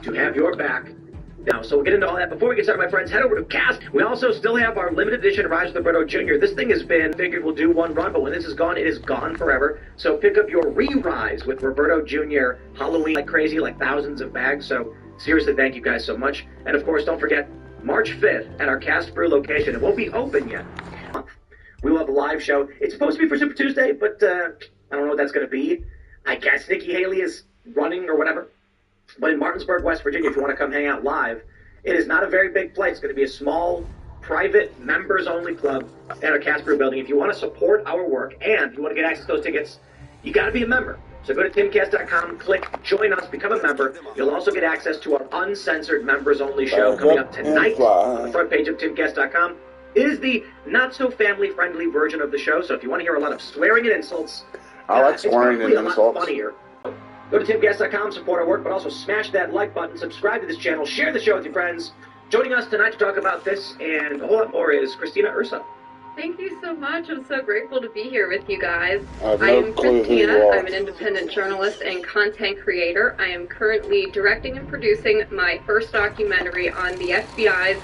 to have your back. Now, so we'll get into all that. Before we get started, my friends, head over to Cast. We also still have our limited edition Rise of the Roberto Jr. This thing has been figured we'll do one run, but when this is gone, it is gone forever. So pick up your re-Rise with Roberto Jr. Halloween like crazy, like thousands of bags. So seriously, thank you guys so much. And of course, don't forget, March 5th at our Cast Brew location. It won't be open yet. We will have a live show. It's supposed to be for Super Tuesday, but I don't know what that's going to be. I guess Nikki Haley is running or whatever. But in Martinsburg, West Virginia, if you want to come hang out live, it is not a very big place. It's going to be a small, private, members-only club at our Cast Brew building. If you want to support our work and you want to get access to those tickets, you got to be a member. So go to timcast.com, click Join Us, become a member. You'll also get access to our uncensored members-only show coming up tonight on the front page of timcast.com. It is the not-so-family-friendly version of the show, so if you want to hear a lot of swearing and insults, I like swearing and insults. It's probably a lot funnier. Go to timcast.com, support our work, but also smash that like button, subscribe to this channel, share the show with your friends. Joining us tonight to talk about this and a whole lot more is Christina Ursa. Thank you so much. I'm so grateful to be here with you guys. I am Christina. I'm an independent journalist and content creator. I am currently directing and producing my first documentary on the FBI's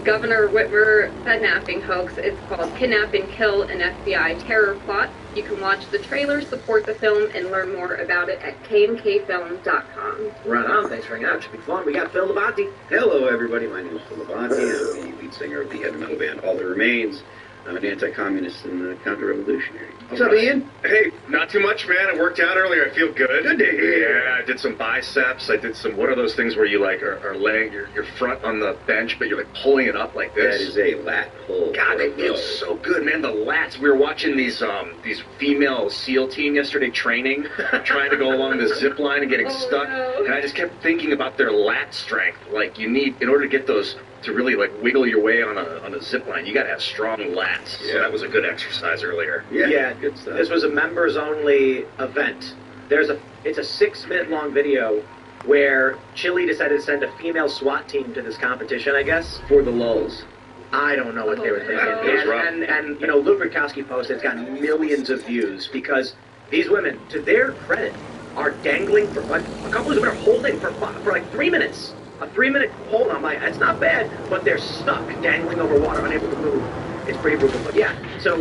Governor Whitmer kidnapping hoax. It's called Kidnap and Kill, an FBI Terror Plot. You can watch the trailer, support the film, and learn more about it at kmkfilm.com. Right on. Thanks for hanging out. Should be fun. We got Phil Labonte. Hello, everybody. My name is Phil Labonte. I'm the lead singer of the heavy metal band All That Remains. I'm an anti-communist and counter-revolutionary. What's up, Ian? Hey, not too much, man. I worked out earlier. I feel good. Good to hear. Yeah, I did some biceps. I did some, what are those things where you, like, are laying your front on the bench, but you're, like, pulling it up like this? That is a lat pull. God, they feel so good, man. The lats. We were watching these female SEAL team yesterday training, trying to go along the zip line and getting stuck. No. And I just kept thinking about their lat strength. Like, you need, in order to get those, to really, like, wiggle your way on a zip line, you got to have strong lats. Yeah. So that was a good exercise earlier. Yeah, good stuff. This was a members-only event. It's a 6-minute long video where Chile decided to send a female SWAT team to this competition, I guess. For the lulls. I don't know what they were thinking. no. It was rough. And you know, Luke Rutkowski posted, it's got millions of views because these women, to their credit, are dangling for, like, a couple of them are holding for like 3 minutes. A 3-minute hold on my, it's not bad, but they're stuck dangling over water, unable to move. It's pretty brutal, but yeah. So,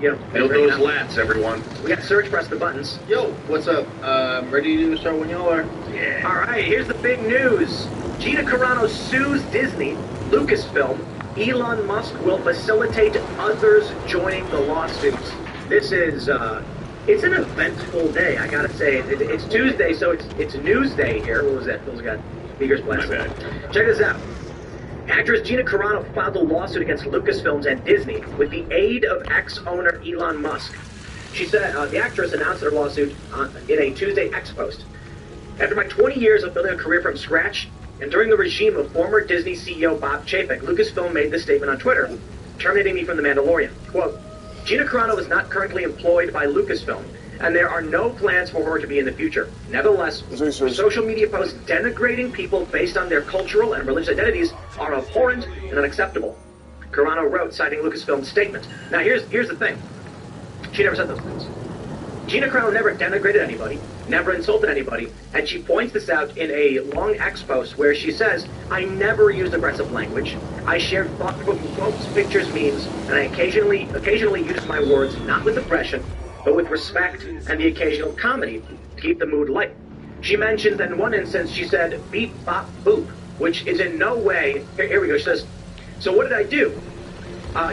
you know. Build those lats, everyone. We got Surge, press the buttons. Yo, what's up? Ready to start when y'all are? Yeah. All right, here's the big news. Gina Carano sues Disney, Lucasfilm. Elon Musk will facilitate others joining the lawsuits. This is, it's an eventful day, I gotta say. It's Tuesday, so it's News Day here. What was that? Phil's got speakers blasting. My bad. Check this out. Actress Gina Carano filed a lawsuit against Lucasfilms and Disney with the aid of ex-owner Elon Musk. She said the actress announced her lawsuit in a Tuesday X post. After my 20 years of building a career from scratch, and during the regime of former Disney CEO Bob Chapek, Lucasfilm made this statement on Twitter, terminating me from The Mandalorian. Quote, Gina Carano is not currently employed by Lucasfilm, and there are no plans for her to be in the future. Nevertheless, social media posts denigrating people based on their cultural and religious identities are abhorrent and unacceptable. Carano wrote, citing Lucasfilm's statement. Now, here's the thing. She never said those things. Gina Carano never denigrated anybody, never insulted anybody, and she points this out in a long X post where she says, I never used aggressive language. I shared thought-provoking quotes, pictures, memes, and I occasionally used my words not with aggression, but with respect and the occasional comedy to keep the mood light. She mentioned that in one instance she said, beep, bop, boop, which is in no way, here we go, she says, so what did I do?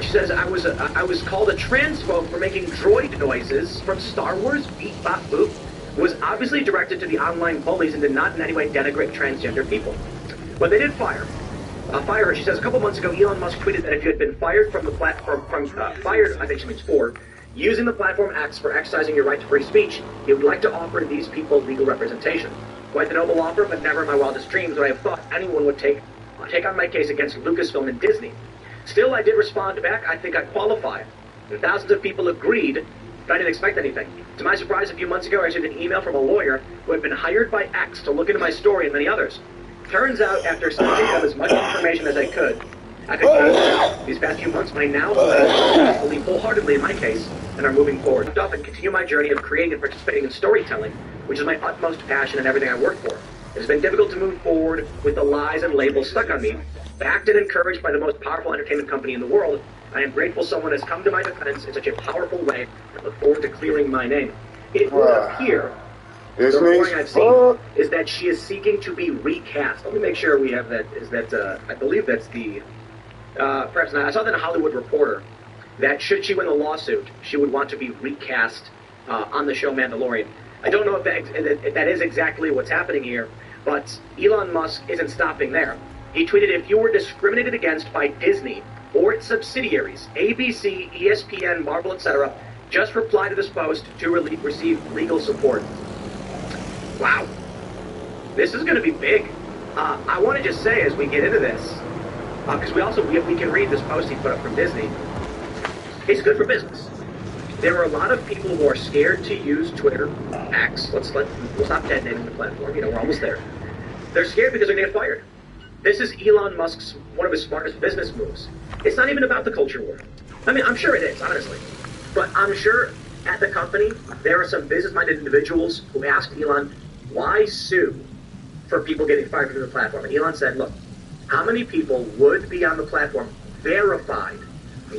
She says, I was called a transphobe for making droid noises from Star Wars, beep, bop, boop, was obviously directed to the online bullies and did not in any way denigrate transgender people. But they did fire her. She says, a couple months ago, Elon Musk tweeted that if you had been fired from the platform, fired, I think she means for, using the platform X for exercising your right to free speech, he would like to offer these people legal representation. Quite the noble offer, but never in my wildest dreams would I have thought anyone would take on my case against Lucasfilm and Disney. Still, I did respond back, I think I qualify. And thousands of people agreed, but I didn't expect anything. To my surprise, a few months ago, I received an email from a lawyer who had been hired by X to look into my story and many others. Turns out, after sending them as much information as I could these past few months, I now believe wholeheartedly in my case and are moving forward. And continue my journey of creating and participating in storytelling, which is my utmost passion and everything I work for. It has been difficult to move forward with the lies and labels stuck on me. Backed and encouraged by the most powerful entertainment company in the world, I am grateful someone has come to my defense in such a powerful way and look forward to clearing my name. It would appear, the reporting I've seen, is that she is seeking to be recast. Let me make sure we have that. I believe that's the, perhaps not. I saw that in a Hollywood Reporter, that should she win the lawsuit, she would want to be recast on the show Mandalorian. I don't know if that is exactly what's happening here, but Elon Musk isn't stopping there. He tweeted, if you were discriminated against by Disney or its subsidiaries, ABC, ESPN, Marvel, etc., just reply to this post to receive legal support. Wow. This is going to be big. I want to just say as we get into this, because we can read this post he put up from Disney, it's good for business. There are a lot of people who are scared to use Twitter, X. We'll stop dead naming the platform. We're almost there. They're scared because they're going to get fired. This is Elon Musk's, one of his smartest business moves. It's not even about the culture war. I mean, I'm sure it is, honestly. But I'm sure at the company, there are some business-minded individuals who asked Elon, why sue for people getting fired from the platform? And Elon said, look, how many people would be on the platform verified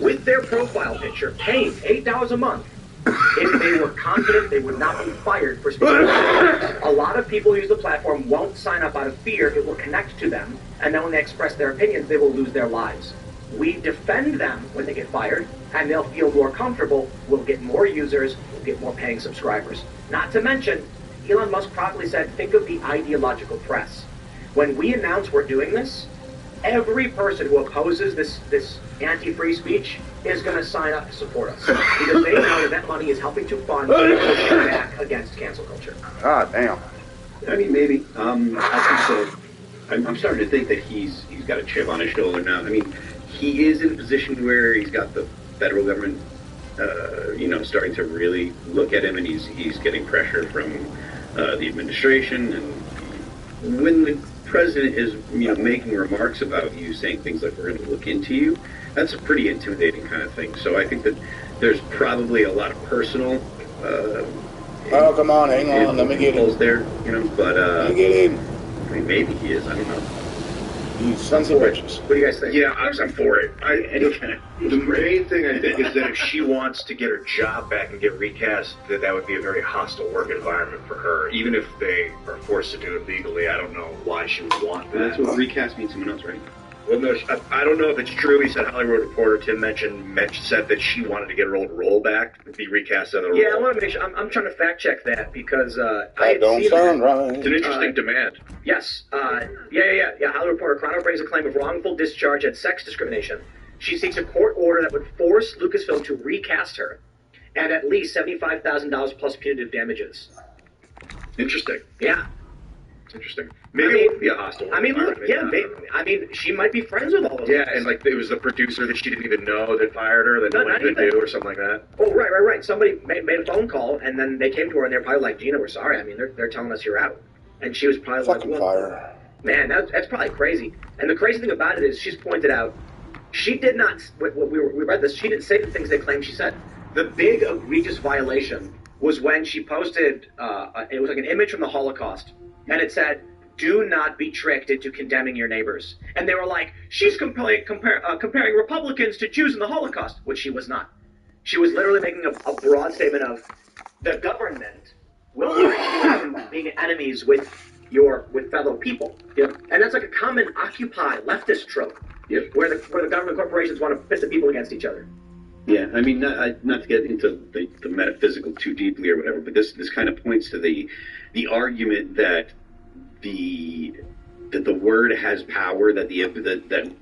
with their profile picture, paying $8 a month, if they were confident they would not be fired for speaking out? A lot of people who use the platform won't sign up out of fear. It will connect to them, and then when they express their opinions, they will lose their lives. We defend them when they get fired, and they'll feel more comfortable. We'll get more users. We'll get more paying subscribers. Not to mention, Elon Musk properly said, think of the ideological press. When we announce we're doing this, every person who opposes this anti-free speech is going to sign up to support us, because they know that money is helping to fund pushing back against cancel culture. God damn. I mean, maybe. I think that I'm starting to think that he's got a chip on his shoulder now. I mean, he is in a position where he's got the federal government, starting to really look at him, and he's getting pressure from the administration. And when the president is, making remarks about you, saying things like, we're going to look into you, that's a pretty intimidating kind of thing. So I think that there's probably a lot of personal oh, come on, hang on, let me get in. There, but let me get in. I mean, maybe he is, I don't know. You sons of bitches. What do you guys think? Yeah, I'm for it. The main thing I think is that if she wants to get her job back and get recast, that would be a very hostile work environment for her. Even if they are forced to do it legally, I don't know why she would want that. That's what recast means, someone else, right? Well, no, I don't know if it's true. He said Hollywood Reporter, Tim said that she wanted to get her old role back, be recast as a role. Yeah, I want to make sure. I'm trying to fact check that because I don't sound right. It's an interesting demand. Yes. Yeah. Hollywood Reporter, Crono brings a claim of wrongful discharge and sex discrimination. She seeks a court order that would force Lucasfilm to recast her and at least $75,000 plus punitive damages. Interesting. Yeah. It's interesting. Maybe it would be a hostile environment. She might be friends with all those Yeah, guys. and like it was the producer that she didn't even know that fired her, that no one could do, or something like that. Oh, right. Somebody made a phone call, and then they came to her, and they're probably like, Gina, we're sorry. I mean, they're telling us you're out. And she was probably fucking like, well, fire. Man, that's probably crazy. And the crazy thing about it is she's pointed out, she did not, we read this, she didn't say the things they claimed she said. The big egregious violation was when she posted, it was like an image from the Holocaust, and it said, do not be tricked into condemning your neighbors. And they were like, she's comparing Republicans to Jews in the Holocaust, which she was not. She was literally making a broad statement of the government will not being enemies with fellow people. Yep. And that's like a common Occupy leftist trope. Yep. Where the government corporations want to pit the people against each other. Yeah, I mean, not to get into the metaphysical too deeply or whatever, but this kind of points to the argument that the word has power, that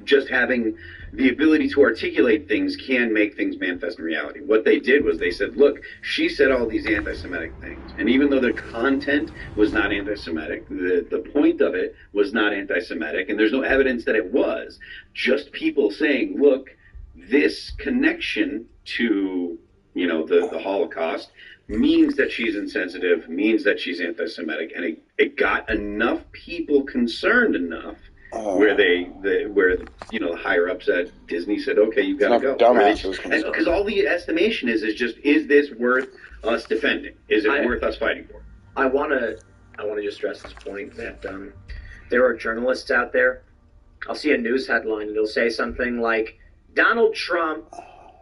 just having the ability to articulate things can make things manifest in reality. What they did was they said, look, she said all these anti-Semitic things, and even though the content was not anti-Semitic, the point of it was not anti-Semitic, and there's no evidence that it was, just people saying, look, this connection to, the Holocaust means that she's insensitive, means that she's anti-Semitic, and it got enough people concerned enough where the higher ups at Disney said, okay, you've got to go. Because all the estimation is just, is this worth us defending? Is it worth us fighting for? I want to I want to just stress this point that there are journalists out there. I'll see a news headline and it'll say something like, Donald Trump,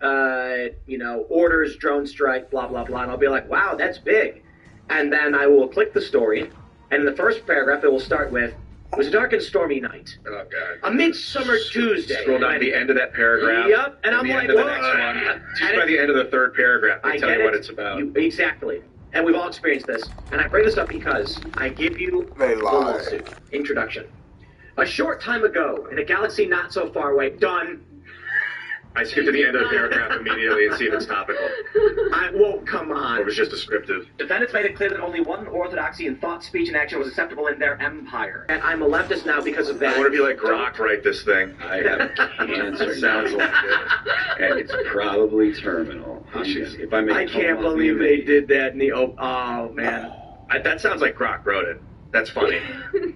orders drone strike, blah, blah, blah. And I'll be like, wow, that's big. And then I will click the story. And in the first paragraph, it will start with, it was a dark and stormy night. Oh, God. A midsummer Tuesday. Scroll down to the end of that paragraph. Yep. And I'm the like, end of the whoa. next one. Just by the end of the third paragraph, they tell you what it's about. Exactly. And we've all experienced this. And I bring this up because I give you They the lie. lawsuit. Introduction. A short time ago, in a galaxy not so far away, done. I skip to the end of the paragraph immediately and see if it's topical. Come on. Or it was just descriptive. Defendants made it clear that only one orthodoxy in thought, speech, and action was acceptable in their empire. And I'm a leftist now because of that. I want to be like Grok, write this thing. I have cancer. Sounds like it. And it's probably terminal. If I make I can't believe they did that in the... Oh, man. That sounds like Grok wrote it. That's funny.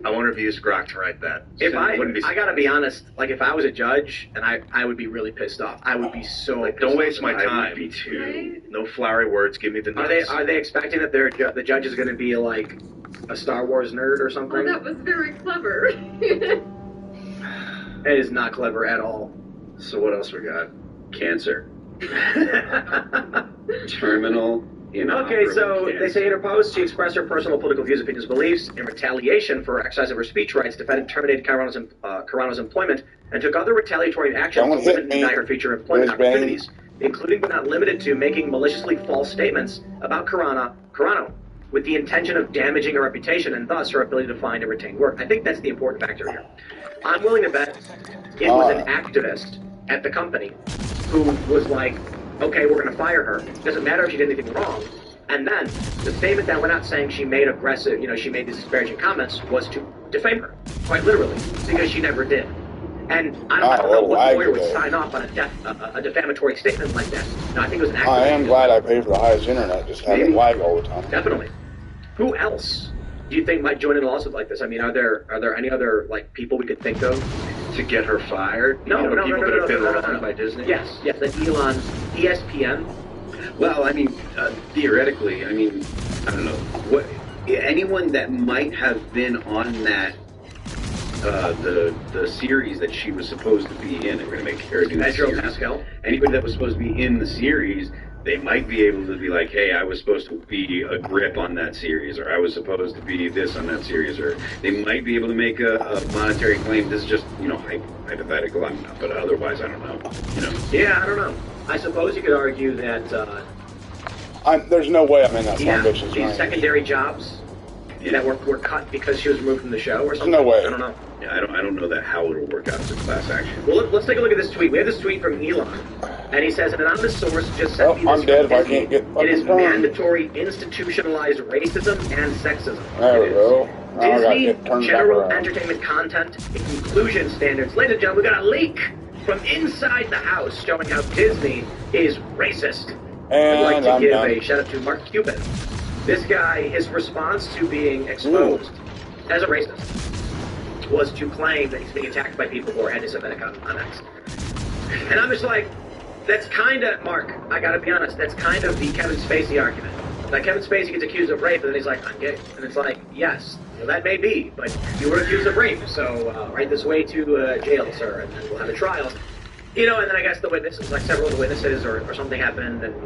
I wonder if he used Grok to write that. I gotta be honest, like if I was a judge, and I would be really pissed off. I would be so Like, pissed don't waste off. my I time. would be too. No flowery words. Give me the nuts. Are they expecting that the judge is going to be like a Star Wars nerd or something? Oh, that was very clever. It is not clever at all. So what else we got? Cancer. Terminal. Okay, so they say in her post, she expressed her personal political views, opinions, beliefs. In retaliation for exercise of her speech rights, defendant terminated Carano's employment and took other retaliatory action to Someone hit limit and me. deny her future employment Whiz bang. opportunities, including but not limited to making maliciously false statements about Carano, with the intention of damaging her reputation and thus her ability to find and retain work. I think that's the important factor here. I'm willing to bet it was an activist at the company who was like, okay, we're going to fire her. Doesn't matter if she did anything wrong. And then the statement that went out saying she made she made these disparaging comments was to defame her, quite literally, because she never did. And I don't know what lawyer would sign off on a defamatory statement like that. No, I think it was an activist. I am glad I pay for the highest internet, just having lag all the time. Definitely. Who else do you think might join in a lawsuit like this? I mean, are there any other like people we could think of To get her fired? No, people that have been wronged by Disney? Yes, like Elon, ESPN. Well, I mean, theoretically, I mean, I don't know. Anyone that might have been on that, the series that she was supposed to be in, they're going to make her do the series. Pascal. Anybody that was supposed to be in the series, they might be able to be like, hey, I was supposed to be a grip on that series, or I was supposed to be this on that series, or they might be able to make a monetary claim. This is just, hypothetical, but otherwise, I don't know. Yeah, I don't know. I suppose you could argue that There's no way I'm in that son of a bitch's these line. secondary jobs that were cut because she was removed from the show or something. No way. I don't know. Yeah, I don't know that how it'll work out as a class action. Well, let's take a look at this tweet. We have this tweet from Elon, and he says, an anonymous source just sent me this I'm dead from if I Disney. can't get It is fucking phone. mandatory institutionalized racism and sexism. There we It is. go. Now I gotta Disney get turned back general around. entertainment content inclusion standards. Ladies and gentlemen, we got a leak from inside the house showing how Disney is racist. I'd like And to I'm give done. a shout out to Mark Cuban. This guy, his response to being exposed as a racist was to claim that he's being attacked by people who are anti-Semitic on X. And I'm just like, that's kind of, Mark, I gotta be honest, that's kind of the Kevin Spacey argument. Like, Kevin Spacey gets accused of rape, and then he's like, I'm gay. And it's like, yes, well, that may be, but you were accused of rape, so right this way to jail, sir, and then we'll have a trial. And then I guess the witnesses, like several of the witnesses or something happened, and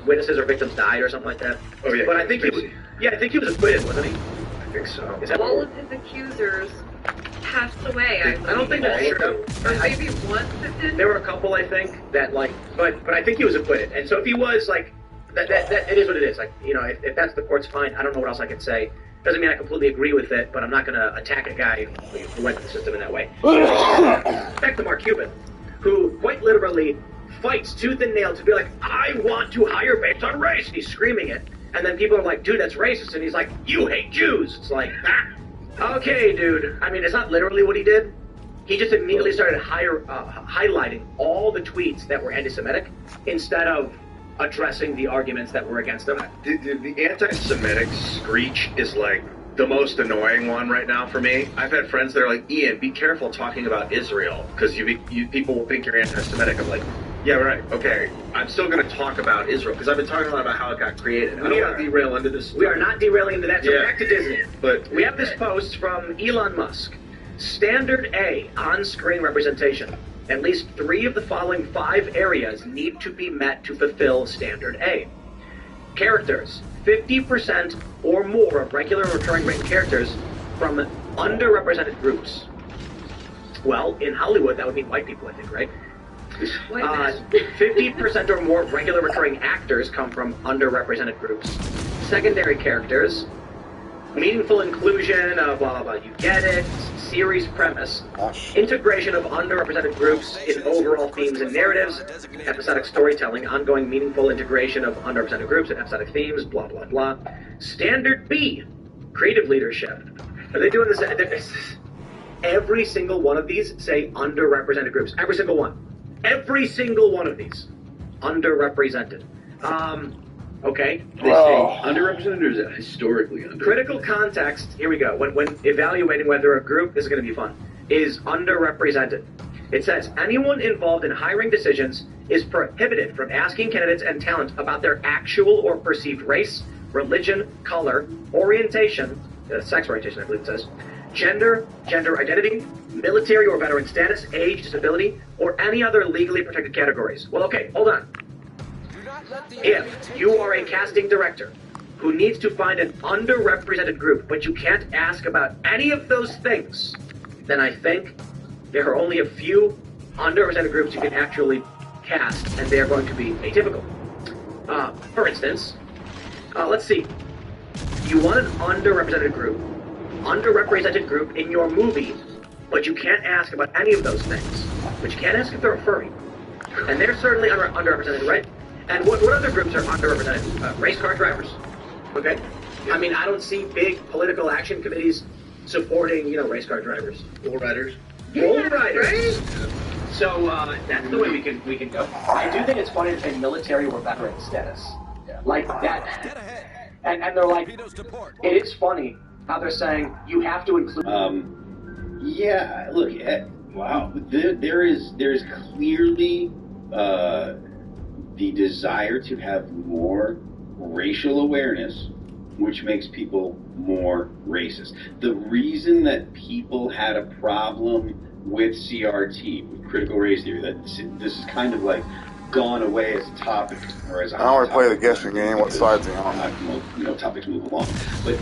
witnesses or victims died or something like that. Oh, yeah. But I think I think he was acquitted, wasn't he? I think so. Is that All of his accusers passed away. I don't think that's true. Or maybe one that did. There were a couple, I think, that but I think he was acquitted. And so if he was that it is what it is. Like, if that's the court's fine, I don't know what else I could say. Doesn't mean I completely agree with it, but I'm not going to attack a guy who went through the system in that way. Back to Mark Cuban, who quite literally fights tooth and nail to be like, I want to hire based on race. And he's screaming it. And then people are like, dude, that's racist. And he's like, you hate Jews. It's like, okay, dude. I mean, it's not literally what he did. He just immediately started highlighting all the tweets that were anti-Semitic instead of addressing the arguments that were against them. The anti-Semitic screech is like the most annoying one right now for me. I've had friends that are like, Ian, be careful talking about Israel because people will think you're anti-Semitic. I'm like, Yeah, right. Okay. I'm still going to talk about Israel because I've been talking a lot about how it got created. I don't want to derail into this. We are not derailing into that. So Yeah. back to Disney. But We have this post from Elon Musk. Standard A on-screen representation. At least 3 of the following 5 areas need to be met to fulfill Standard A. Characters. 50% or more of regular and recurring written characters from underrepresented groups. Well, in Hollywood, that would mean white people, I think, right? 50% or more regular recurring actors come from underrepresented groups. Secondary characters. Meaningful inclusion of blah, blah, blah. You get it. Series premise. Integration of underrepresented groups in overall themes and narratives. Episodic storytelling. Ongoing meaningful integration of underrepresented groups in episodic themes. Blah, blah, blah. Standard B. Creative leadership. Are they doing this? Every single one of these say underrepresented groups. Every single one. Every single one of these. Underrepresented. Okay. They say underrepresented or is it historically underrepresented? Critical context, here we go, when evaluating whether a group, this is going to be fun, is underrepresented. It says, anyone involved in hiring decisions is prohibited from asking candidates and talent about their actual or perceived race, religion, color, orientation, sex orientation, I believe it says, gender identity, military or veteran status, age, disability, or any other legally protected categories. Well, okay, hold on. If you are a casting director who needs to find an underrepresented group, but you can't ask about any of those things, then I think there are only a few underrepresented groups you can actually cast, and they are going to be atypical. For instance, let's see. You want an underrepresented group in your movie, but you can't ask about any of those things. But you can't ask if they're a furry. And they're certainly underrepresented, right? And what other groups are underrepresented? Race car drivers. Okay? I mean, I don't see big political action committees supporting, race car drivers. bull riders. Bull riders. So that's the way we can go. I do think it's funny to say military or veteran status. Like that. And they're like, it is funny how they're saying you have to include. Yeah, look, wow. There is clearly the desire to have more racial awareness, which makes people more racist. The reason that people had a problem with CRT, with critical race theory, that this is kind of like gone away as a topic, or as I don't want to play the guessing game. What side's he on? Topics move along, but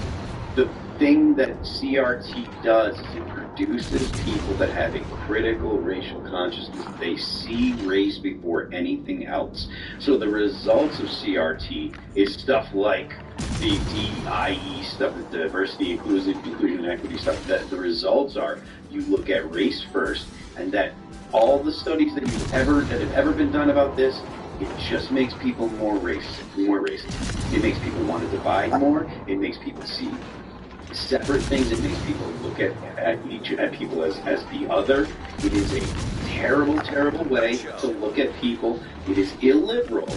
the thing that CRT does is it produces people that have a critical racial consciousness. They see race before anything else. So the results of CRT is stuff like the DIE stuff, the diversity, inclusion, and equity stuff. That the results are you look at race first, and that all the studies that have ever been done about this, it just makes people more racist. It makes people want to divide more. It makes people see separate things. It makes people look at people as the other. It is a terrible, terrible way to look at people. It is illiberal,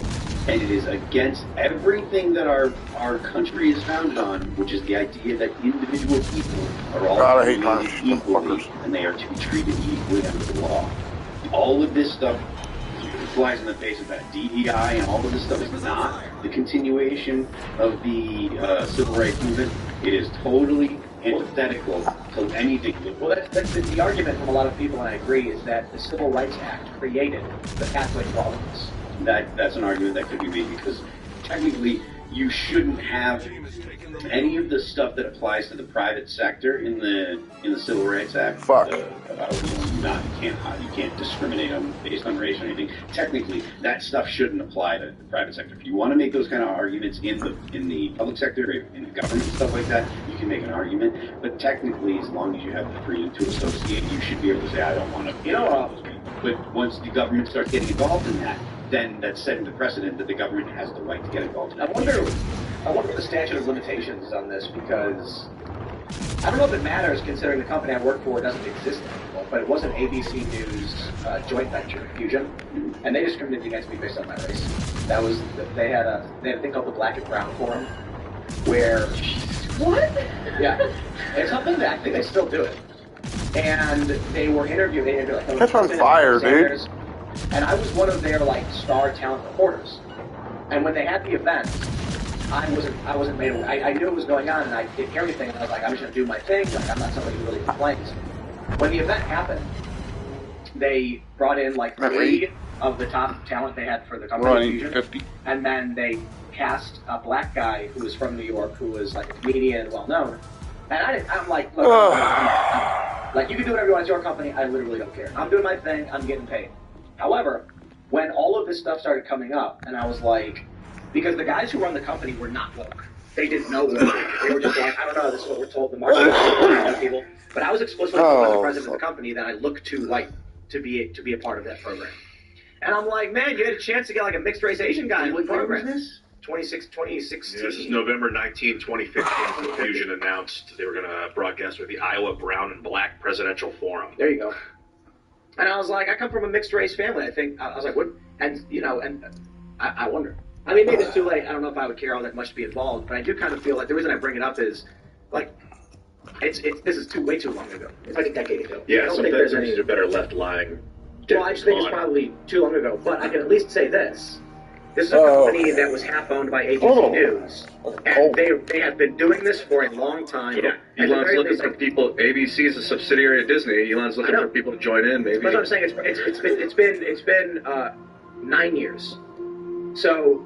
and it is against everything that our country is founded on, which is the idea that individual people are all treated equally, and they are to be treated equally under the law. All of this stuff flies in the face of that. DEI and all of this stuff is not the continuation of the civil rights movement. It is totally antithetical to anything. Well, that's the argument from a lot of people, and I agree, is that the Civil Rights Act created the pathway to all of this. That's an argument that could be made because technically you shouldn't have any of the stuff that applies to the private sector in the Civil Rights Act. You can't discriminate based on race or anything. Technically, that stuff shouldn't apply to the private sector. If you want to make those kind of arguments in the public sector, in the government, stuff like that, you can make an argument. But technically, as long as you have the freedom to associate, you should be able to say, I don't want to. But once the government starts getting involved in that, then that's setting the precedent that the government has the right to get involved in. I wonder the statute of limitations on this, because I don't know if it matters considering the company I work for doesn't exist anymore, but it was an ABC News joint venture, Fusion, and they discriminated against me based on my race. They had a thing called the Black and Brown Forum, where it's something that I think they still do it, and they were interviewing. Catch on fire, dude. And I was one of their like star talent reporters. And when they had the event, I wasn't made aware. I knew what was going on, and I didn't hear anything. And I was like, I'm just gonna do my thing. Like, I'm not somebody who really complains. When the event happened, they brought in like 3 of the top talent they had for the company, Fusion, and then they cast a black guy who was from New York, who was like a comedian, well known. And I'm like, look, like you can do whatever you want. It's your company. I literally don't care. I'm doing my thing. I'm getting paid. However, when all of this stuff started coming up, and I was like, because the guys who run the company were not woke. They didn't know woke. They were just like, I don't know, this is what we're told. The marketing people. But I was explicitly told by the president of the company that I look too white to be a part of that program. And I'm like, man, you had a chance to get like a mixed race Asian guy in the program. 2016. This is November 19, 2015. Fusion announced they were going to broadcast with the Iowa Brown and Black Presidential Forum. There you go. And I was like, I come from a mixed race family. I was like, what? And I wonder. I mean, maybe it's too late. I don't know if I would care all that much to be involved, but I do kind of feel like the reason I bring it up is, like, this is way too long ago. It's like a decade ago. Yeah, I don't so think there's any. are better left lying. Well, I just think it's probably too long ago. But I can at least say this. This is a company that was half owned by ABC News. And they have been doing this for a long time. Yeah. Elon's looking for people. ABC is a subsidiary of Disney. Elon's looking for people to join in, maybe. That's what I'm saying. It's been 9 years. So,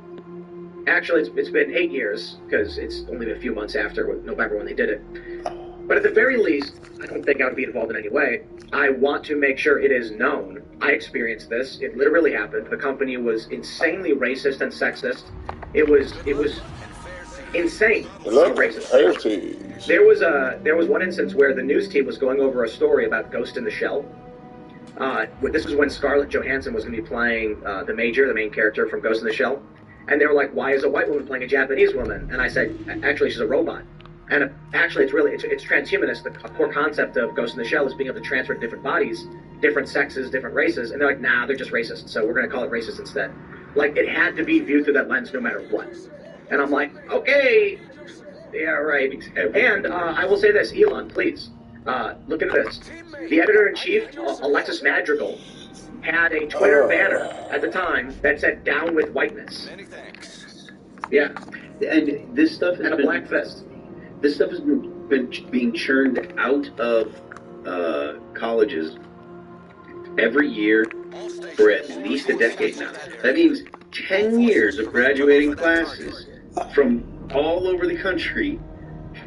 actually, it's been 8 years, because it's only been a few months after November when they did it. But at the very least, I don't think I would be involved in any way. I want to make sure it is known. I experienced this. It literally happened. The company was insanely racist and sexist. It was insane. Racist. There was one instance where the news team was going over a story about Ghost in the Shell. This was when Scarlett Johansson was going to be playing the main character from Ghost in the Shell. And they were like, why is a white woman playing a Japanese woman? And I said, actually, she's a robot. And actually, it's transhumanist. The core concept of Ghost in the Shell is being able to transfer different bodies, different sexes, different races. And they're like, nah, they're just racist. So we're going to call it racist instead. Like, it had to be viewed through that lens no matter what. And I'm like, okay, yeah, right. And I will say this, Elon, please, look at this. The editor-in-chief, Alexis Madrigal, had a Twitter banner at the time that said, down with whiteness. Yeah. And this stuff has and a black fist. This stuff has been being churned out of colleges every year for at least a decade now. That means 10 years of graduating classes from all over the country.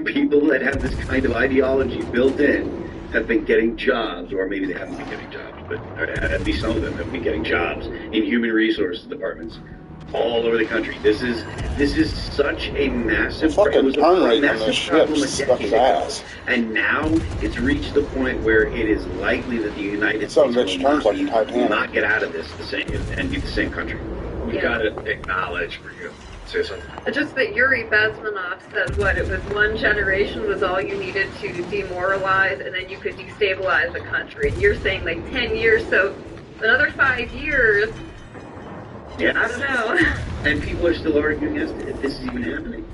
People that have this kind of ideology built in have been getting jobs, or maybe they haven't been getting jobs, but at least some of them have been getting jobs in human resources departments all over the country. This is such a massive fucking turn rate on this ship sucks ass. And now it's reached the point where it is likely that the United States will not get out of this the same and be the same country. We've got to acknowledge, for you say something. Just that Yuri Bezmenov said it was one generation was all you needed to demoralize, and then you could destabilize the country. And you're saying like 10 years, so another 5 years. Yeah, I don't know. And people are still arguing as to if this is even happening.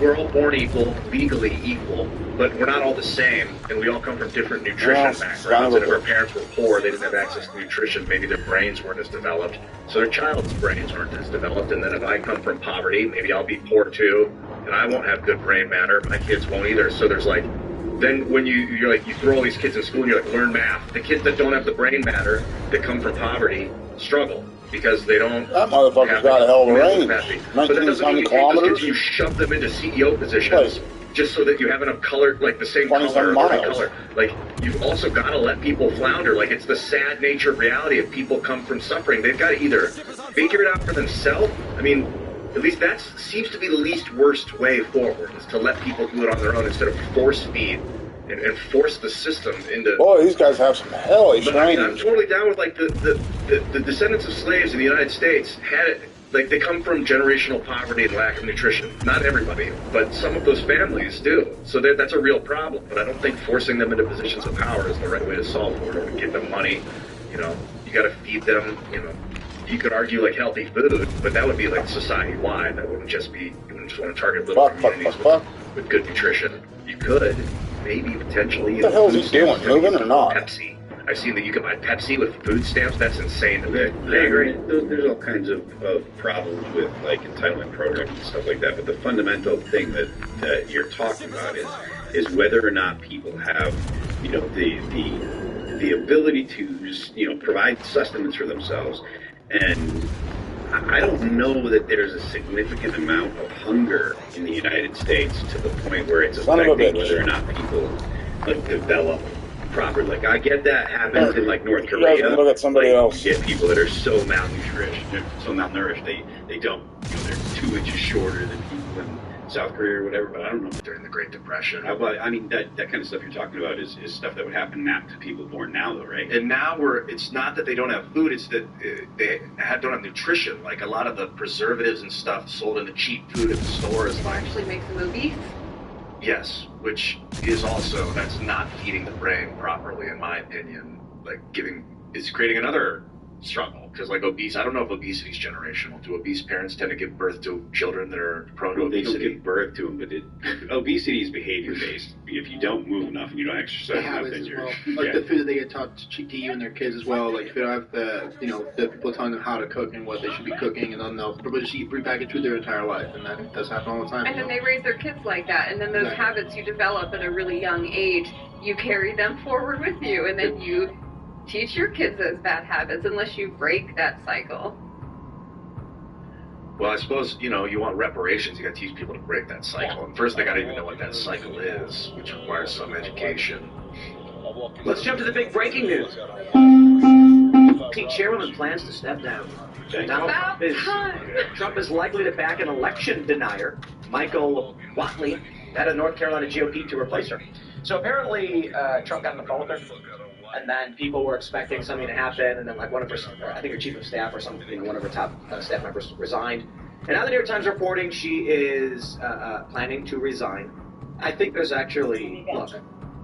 We're all born equal, legally equal, but we're not all the same, and we all come from different nutrition backgrounds. And if our parents were poor, they didn't have access to nutrition, maybe their brains weren't as developed, so their child's brains aren't as developed. And then if I come from poverty, maybe I'll be poor too, and I won't have good brain matter, my kids won't either. So there's like, then when you're like, you throw all these kids in school and you're like, learn math. The kids that don't have the brain matter, that come from poverty, struggle because they don't. That motherfucker's got a hell of a range. But that doesn't mean you take those kids and you shove them into CEO positions just so that you have enough color, like the same color or every color. Like, you've also got to let people flounder. Like, it's the sad nature of reality of people come from suffering. They've got to either figure it out for themselves. I mean, at least that seems to be the least worst way forward, is to let people do it on their own instead of force feed and force the system into. Boy, these guys have some hellish training. I'm totally down with like the descendants of slaves in the United States had it. Like, they come from generational poverty and lack of nutrition. Not everybody, but some of those families do. So that's a real problem. But I don't think forcing them into positions of power is the right way to solve for it. Give them money, you got to feed them. You could argue like healthy food, but that would be like society-wide. That wouldn't just be, you wouldn't just want to target little communities with good nutrition. You could, maybe, potentially. What the hell is he doing? Moving or not? Pepsi. I've seen that you can buy Pepsi with food stamps. That's insane to me. I agree. There's all kinds of problems with like entitlement programs and stuff like that. But the fundamental thing that you're talking about is whether or not people have, you know, the ability to, you know, provide sustenance for themselves. And I don't know that there's a significant amount of hunger in the United States to the point where it's affecting whether or not people like develop proper. Like I get that happens in like North Korea. Look at somebody else. You get people that are so malnourished, they don't, you know, they're 2 inches shorter than people in South Korea or whatever. But I don't know. During the Great Depression. I mean, that kind of stuff you're talking about is stuff that would happen not to people born now, though, right? And now it's not that they don't have food; it's that they don't have nutrition. Like a lot of the preservatives and stuff sold in the cheap food at the stores. It actually makes them obese. Yes, which is also, that's not feeding the brain properly, in my opinion. Like it's creating another struggle. Because like I don't know if obesity is generational. Do obese parents tend to give birth to children that are prone to obesity? They don't give birth to them, but obesity is behavior-based. If you don't move enough and you don't exercise enough, then you're... Like the food that they get taught to you and their kids as well. Like if you don't have the people telling them how to cook and what they should be cooking, and then they'll probably just eat prepackaged food their entire life, and that does happen all the time. And then they raise their kids like that, and then those habits you develop at a really young age, you carry them forward with you, and then you teach your kids those bad habits unless you break that cycle. Well, I suppose, you know, you want reparations, you gotta teach people to break that cycle. And first they gotta even know what that cycle is, which requires some education. Let's jump to the big breaking news. Pete Chairwoman plans to step down. Trump is likely to back an election denier, Michael Whatley, head of North Carolina GOP, to replace her. So apparently, Trump got on the phone with her, and then people were expecting something to happen, and then like one of her, I think her chief of staff or something, you know, one of her top staff members resigned. And now the New York Times reporting she is planning to resign. I think there's actually,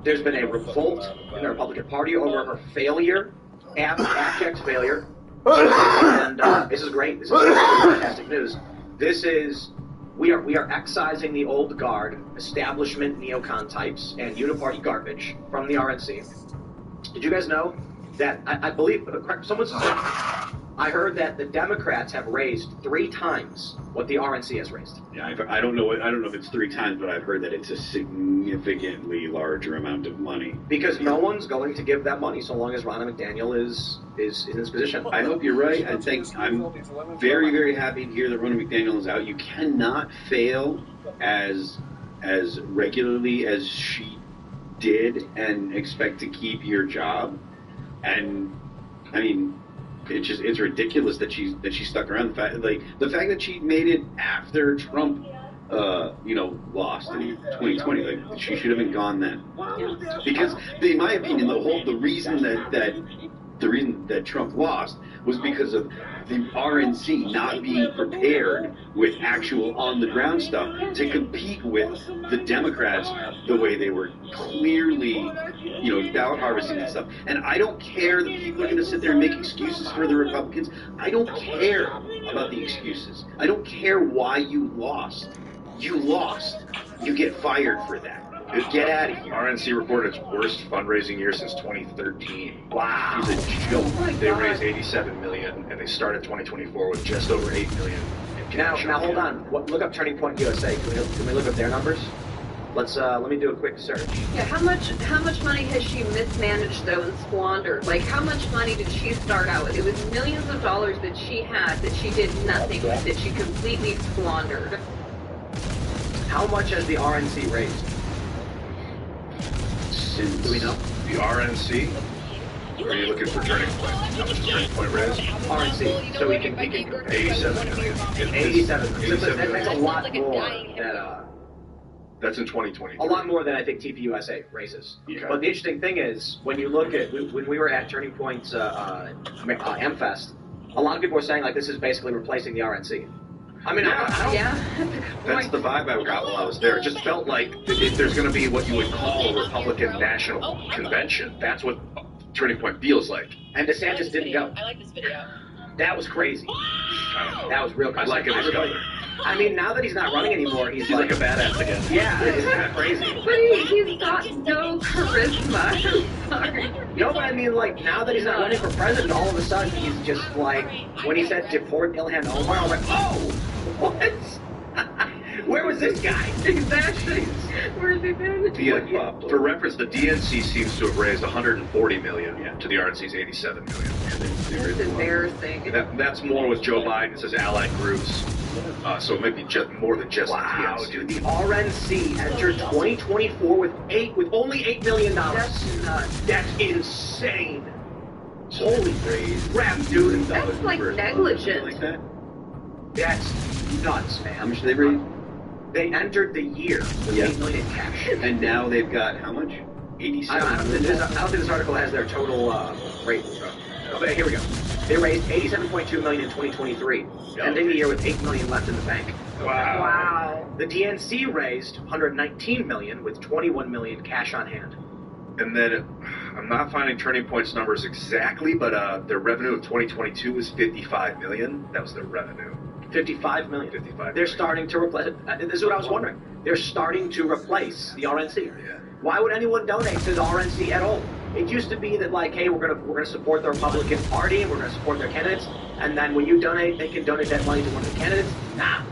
there's been a revolt in the Republican Party over her failure, abject failure. And this is great. This is fantastic news. We are excising the old guard, establishment neocon types, and uniparty garbage from the RNC. Did you guys know that, I believe, someone said, I heard that the Democrats have raised 3 times what the RNC has raised. Yeah, I don't know if it's 3 times, but I've heard that it's a significantly larger amount of money. Because no one's going to give that money so long as Ronna McDaniel is in his position. I hope you're right. I'm very, very happy to hear that Ronna McDaniel is out. You cannot fail as regularly as she did and expect to keep your job. And I mean, it's ridiculous that she stuck around. The fact that she made it after Trump lost in 2020, like she should have been gone then. Because in my opinion, the reason that Trump lost was because of the RNC not being prepared with actual on-the-ground stuff to compete with the Democrats the way they were clearly, ballot harvesting and stuff. And I don't care that people are going to sit there and make excuses for the Republicans. I don't care about the excuses. I don't care why you lost. You lost. You get fired for that. Get out of here. RNC reported its worst fundraising year since 2013. Wow. It's a joke. They raised $87 million, and they started 2024 with just over $8 million in cash. Now hold on. Look up Turning Point USA. Can we look up their numbers? Let me do a quick search. Yeah, how much money has she mismanaged though and squandered? Like how much money did she start out with? It was millions of dollars that she had that she did nothing with, that she completely squandered. How much has the RNC raised? Do we know? The RNC? Or are you looking for Turning Point? How much is Turning Point raised? RNC. So we can compare. 87 million. 87. That's a lot more than that's in 2020. A lot more than I think TPUSA raises. Okay. But the interesting thing is, when you look at when we were at Turning Point's M-Fest, a lot of people were saying like this is basically replacing the RNC. I mean, that's the vibe I got while I was there. It just felt like if there's going to be what you would call a Republican National Convention, that's what Turning Point feels like. And DeSantis didn't go. I like this video. That was crazy. That was real crazy. I like it. I mean, now that he's not running anymore, he's like a badass again. Yeah, it's kind of crazy. But he's got no charisma. I'm sorry. No, but I mean, like, now that he's not running for president, all of a sudden he's just like, when he said deport Ilhan Omar, I was like, oh, what? Where was this guy? Exactly. Where's he been? For reference, the DNC seems to have raised $140 million to the RNC's $87 million. That's embarrassing. That's more with Joe Biden. It says allied groups. So it might be just more than just the DNC. Dude, the RNC entered 2024 with only $8 million. That's nuts. That's insane. Holy crap, dude. That's like negligent. Like that. That's nuts, man. How much did they raise? They entered the year with $8 million in cash. And now they've got how much? 87. I don't think this article has their total rate. Okay, here we go. They raised $87.2 million in 2023, ending the year with $8 million left in the bank. Wow. The DNC raised $119 million with $21 million cash on hand. And then I'm not finding Turning Point's numbers exactly, but their revenue of 2022 was $55 million. That was their revenue. 55 million. 55 They're starting to replace. This is what I was wondering. They're starting to replace the RNC. Yeah. Why would anyone donate to the RNC at all? It used to be that, like, hey, we're gonna support the Republican Party and we're gonna support their candidates, and then when you donate, they can donate that money to one of the candidates. Nah.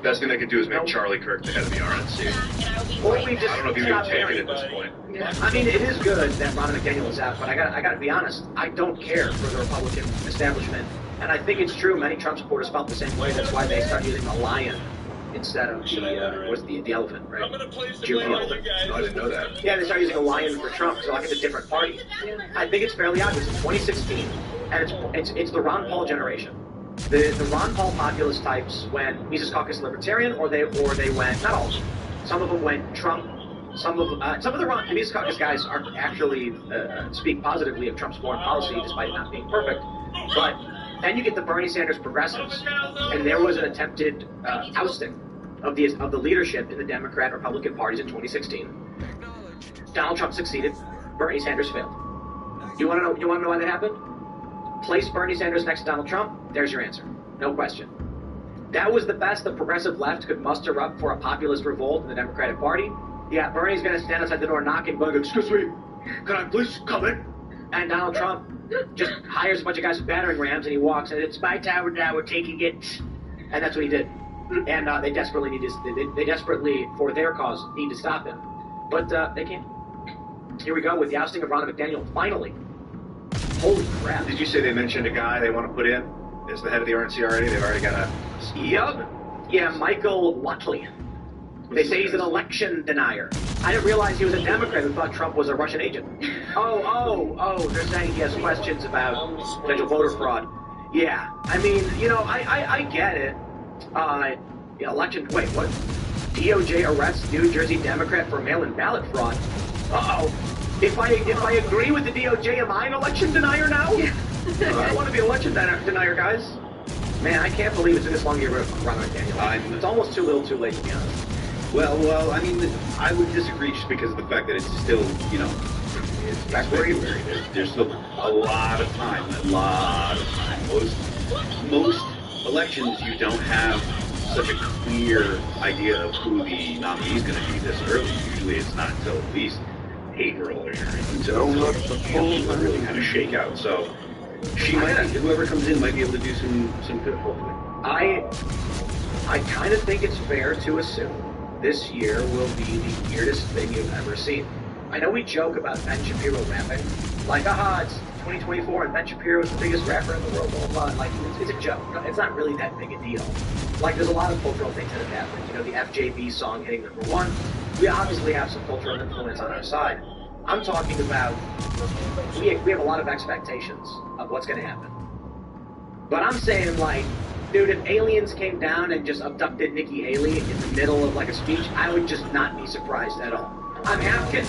Best thing they could do is make Charlie Kirk the head of the RNC. Or we just I don't know if you stop can take caring. it at this point. Yeah. I mean, it is good that Ron McDaniel is out, but I gotta be honest. I don't care for the Republican establishment, and I think it's true. Many Trump supporters felt the same way. That's why they started using the lion instead of the elephant, right? Juvenile elephant. No, I didn't know that. Yeah, they started using a lion for Trump, so like it's a different party. I think it's fairly obvious. It's 2016, and it's the Ron Paul generation. The Ron Paul populist types went Mises Caucus Libertarian, or they went, not all of them. Some of them went Trump. Some of the Mises Caucus guys are actually speak positively of Trump's foreign policy, despite it not being perfect. But then you get the Bernie Sanders progressives, and there was an attempted ousting of the leadership in the Democrat Republican parties in 2016. Donald Trump succeeded. Bernie Sanders failed. You want to know why that happened? Place Bernie Sanders next to Donald Trump. There's your answer. No question. That was the best the progressive left could muster up for a populist revolt in the Democratic Party. Yeah, Bernie's going to stand outside the door knocking, going, "Excuse me, can I please come in?" And Donald Trump just hires a bunch of guys with battering rams, and he walks, and it's my tower now, we're taking it. And that's what he did. And they desperately, for their cause, need to stop him. But they can't. Here we go with the ousting of Ron McDaniel, finally. Holy crap. Did you say they mentioned a guy they want to put in as the head of the RNC already? They've already got a... Yep. Yeah, Michael Watley. They say he's an election denier. I didn't realize he was a Democrat who thought Trump was a Russian agent. Oh, they're saying he has questions about potential voter fraud. Yeah, I mean, I get it. Election, wait, what? DOJ arrests New Jersey Democrat for mail-in ballot fraud. Uh-oh. If I agree with the DOJ, am I an election denier now? Yeah. I don't want to be an election denier, guys. Man, I can't believe it took this long to get rid of Ron McDaniel. It's almost too little too late, to be honest. Well, I mean, I would disagree just because of the fact that it's still, it's February. There's still a lot of time. Most elections, you don't have such a clear idea of who the nominee is going to be this early. Usually it's not until at least April or until things really kind of shake out. So whoever comes in might be able to do some good, hopefully. I kind of think it's fair to assume this year will be the weirdest thing you've ever seen. I know we joke about Ben Shapiro rapping, like, it's 2024 and Ben Shapiro is the biggest rapper in the world, blah. Like, it's a joke. It's not really that big a deal. Like, there's a lot of cultural things that have happened. The FJB song hitting #1. We obviously have some cultural influence on our side. I'm talking about, we have a lot of expectations of what's going to happen. But I'm saying, like, dude, if aliens came down and just abducted Nikki Haley in the middle of, like, a speech, I would just not be surprised at all. I'm half kidding.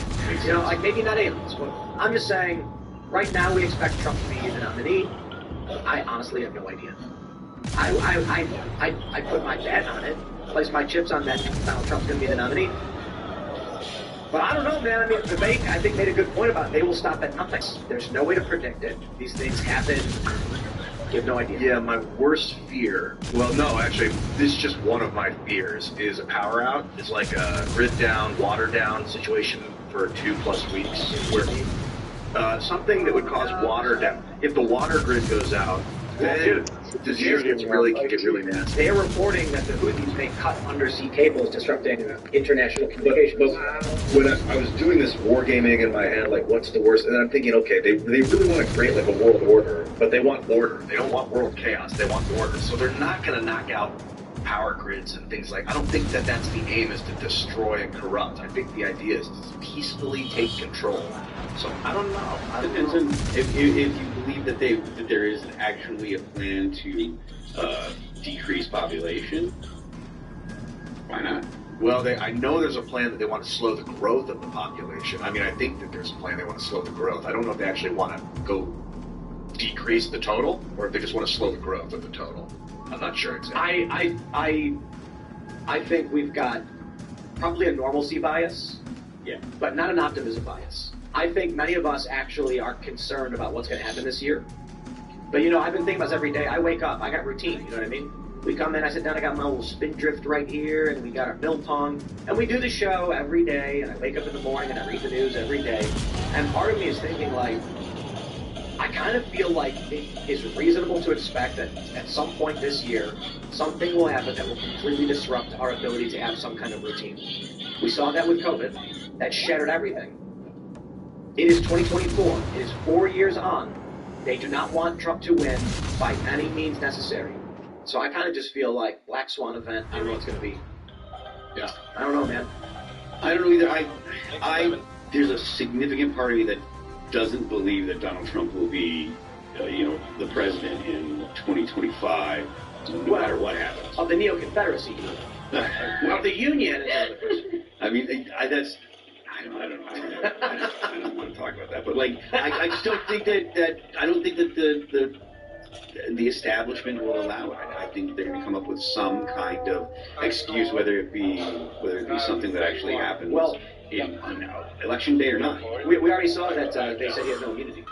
Like, maybe not aliens, but I'm just saying, right now we expect Trump to be the nominee. I honestly have no idea. I put my bet on it, place my chips on that Donald Trump's going to be the nominee. But I don't know, man. I mean, Vivek, I think, made a good point about it. They will stop at nothing. There's no way to predict it. These things happen You have no idea. Yeah, my worst fear. Well, no, actually, this is just one of my fears. Is a power out. It's like a grid down, water down situation for 2+ weeks, where something that would cause water down. If the water grid goes out, then disease can get really nasty. They are reporting that the Houthis may cut undersea cables, disrupting international communications. But when I was doing this wargaming in my head, like, what's the worst? And I'm thinking, okay, they really want to create like a world order, but they want order. They don't want world chaos. They want order. So they're not going to knock out power grids and things like. I don't think that that's the aim, is to destroy and corrupt. I think the idea is to peacefully take control. So I don't know. Depends on if you believe that there is actually a plan to decrease population. Why not? Well, I know there's a plan that they want to slow the growth of the population. I mean, I think that there's a plan they want to slow the growth. I don't know if they actually want to go decrease the total, or if they just want to slow the growth of the total. I'm not sure exactly. I think we've got probably a normalcy bias, but not an optimism bias. I think many of us actually are concerned about what's going to happen this year. But, I've been thinking about this every day. I wake up, I got routine, you know what I mean? We come in, I sit down, I got my little spindrift right here, and we got our biltong, and we do the show every day, and I wake up in the morning and I read the news every day. And part of me is thinking, like, I kind of feel like it is reasonable to expect that at some point this year, something will happen that will completely disrupt our ability to have some kind of routine. We saw that with COVID. That shattered everything. It is 2024. It is 4 years on. They do not want Trump to win by any means necessary. So I kind of just feel like Black Swan event. I don't know what it's going to be. Yeah. I don't know, man. I don't know either. There's a significant part of me that doesn't believe that Donald Trump will be, the president in 2025, no matter what happens. Of the Neo-Confederacy. Of the Union. I mean, I don't want to talk about that, but I just don't think that I don't think that the establishment will allow it. I think they're going to come up with some kind of excuse, whether it be something that actually happens. Well, on election day or not. We already saw that they said he has no immunity.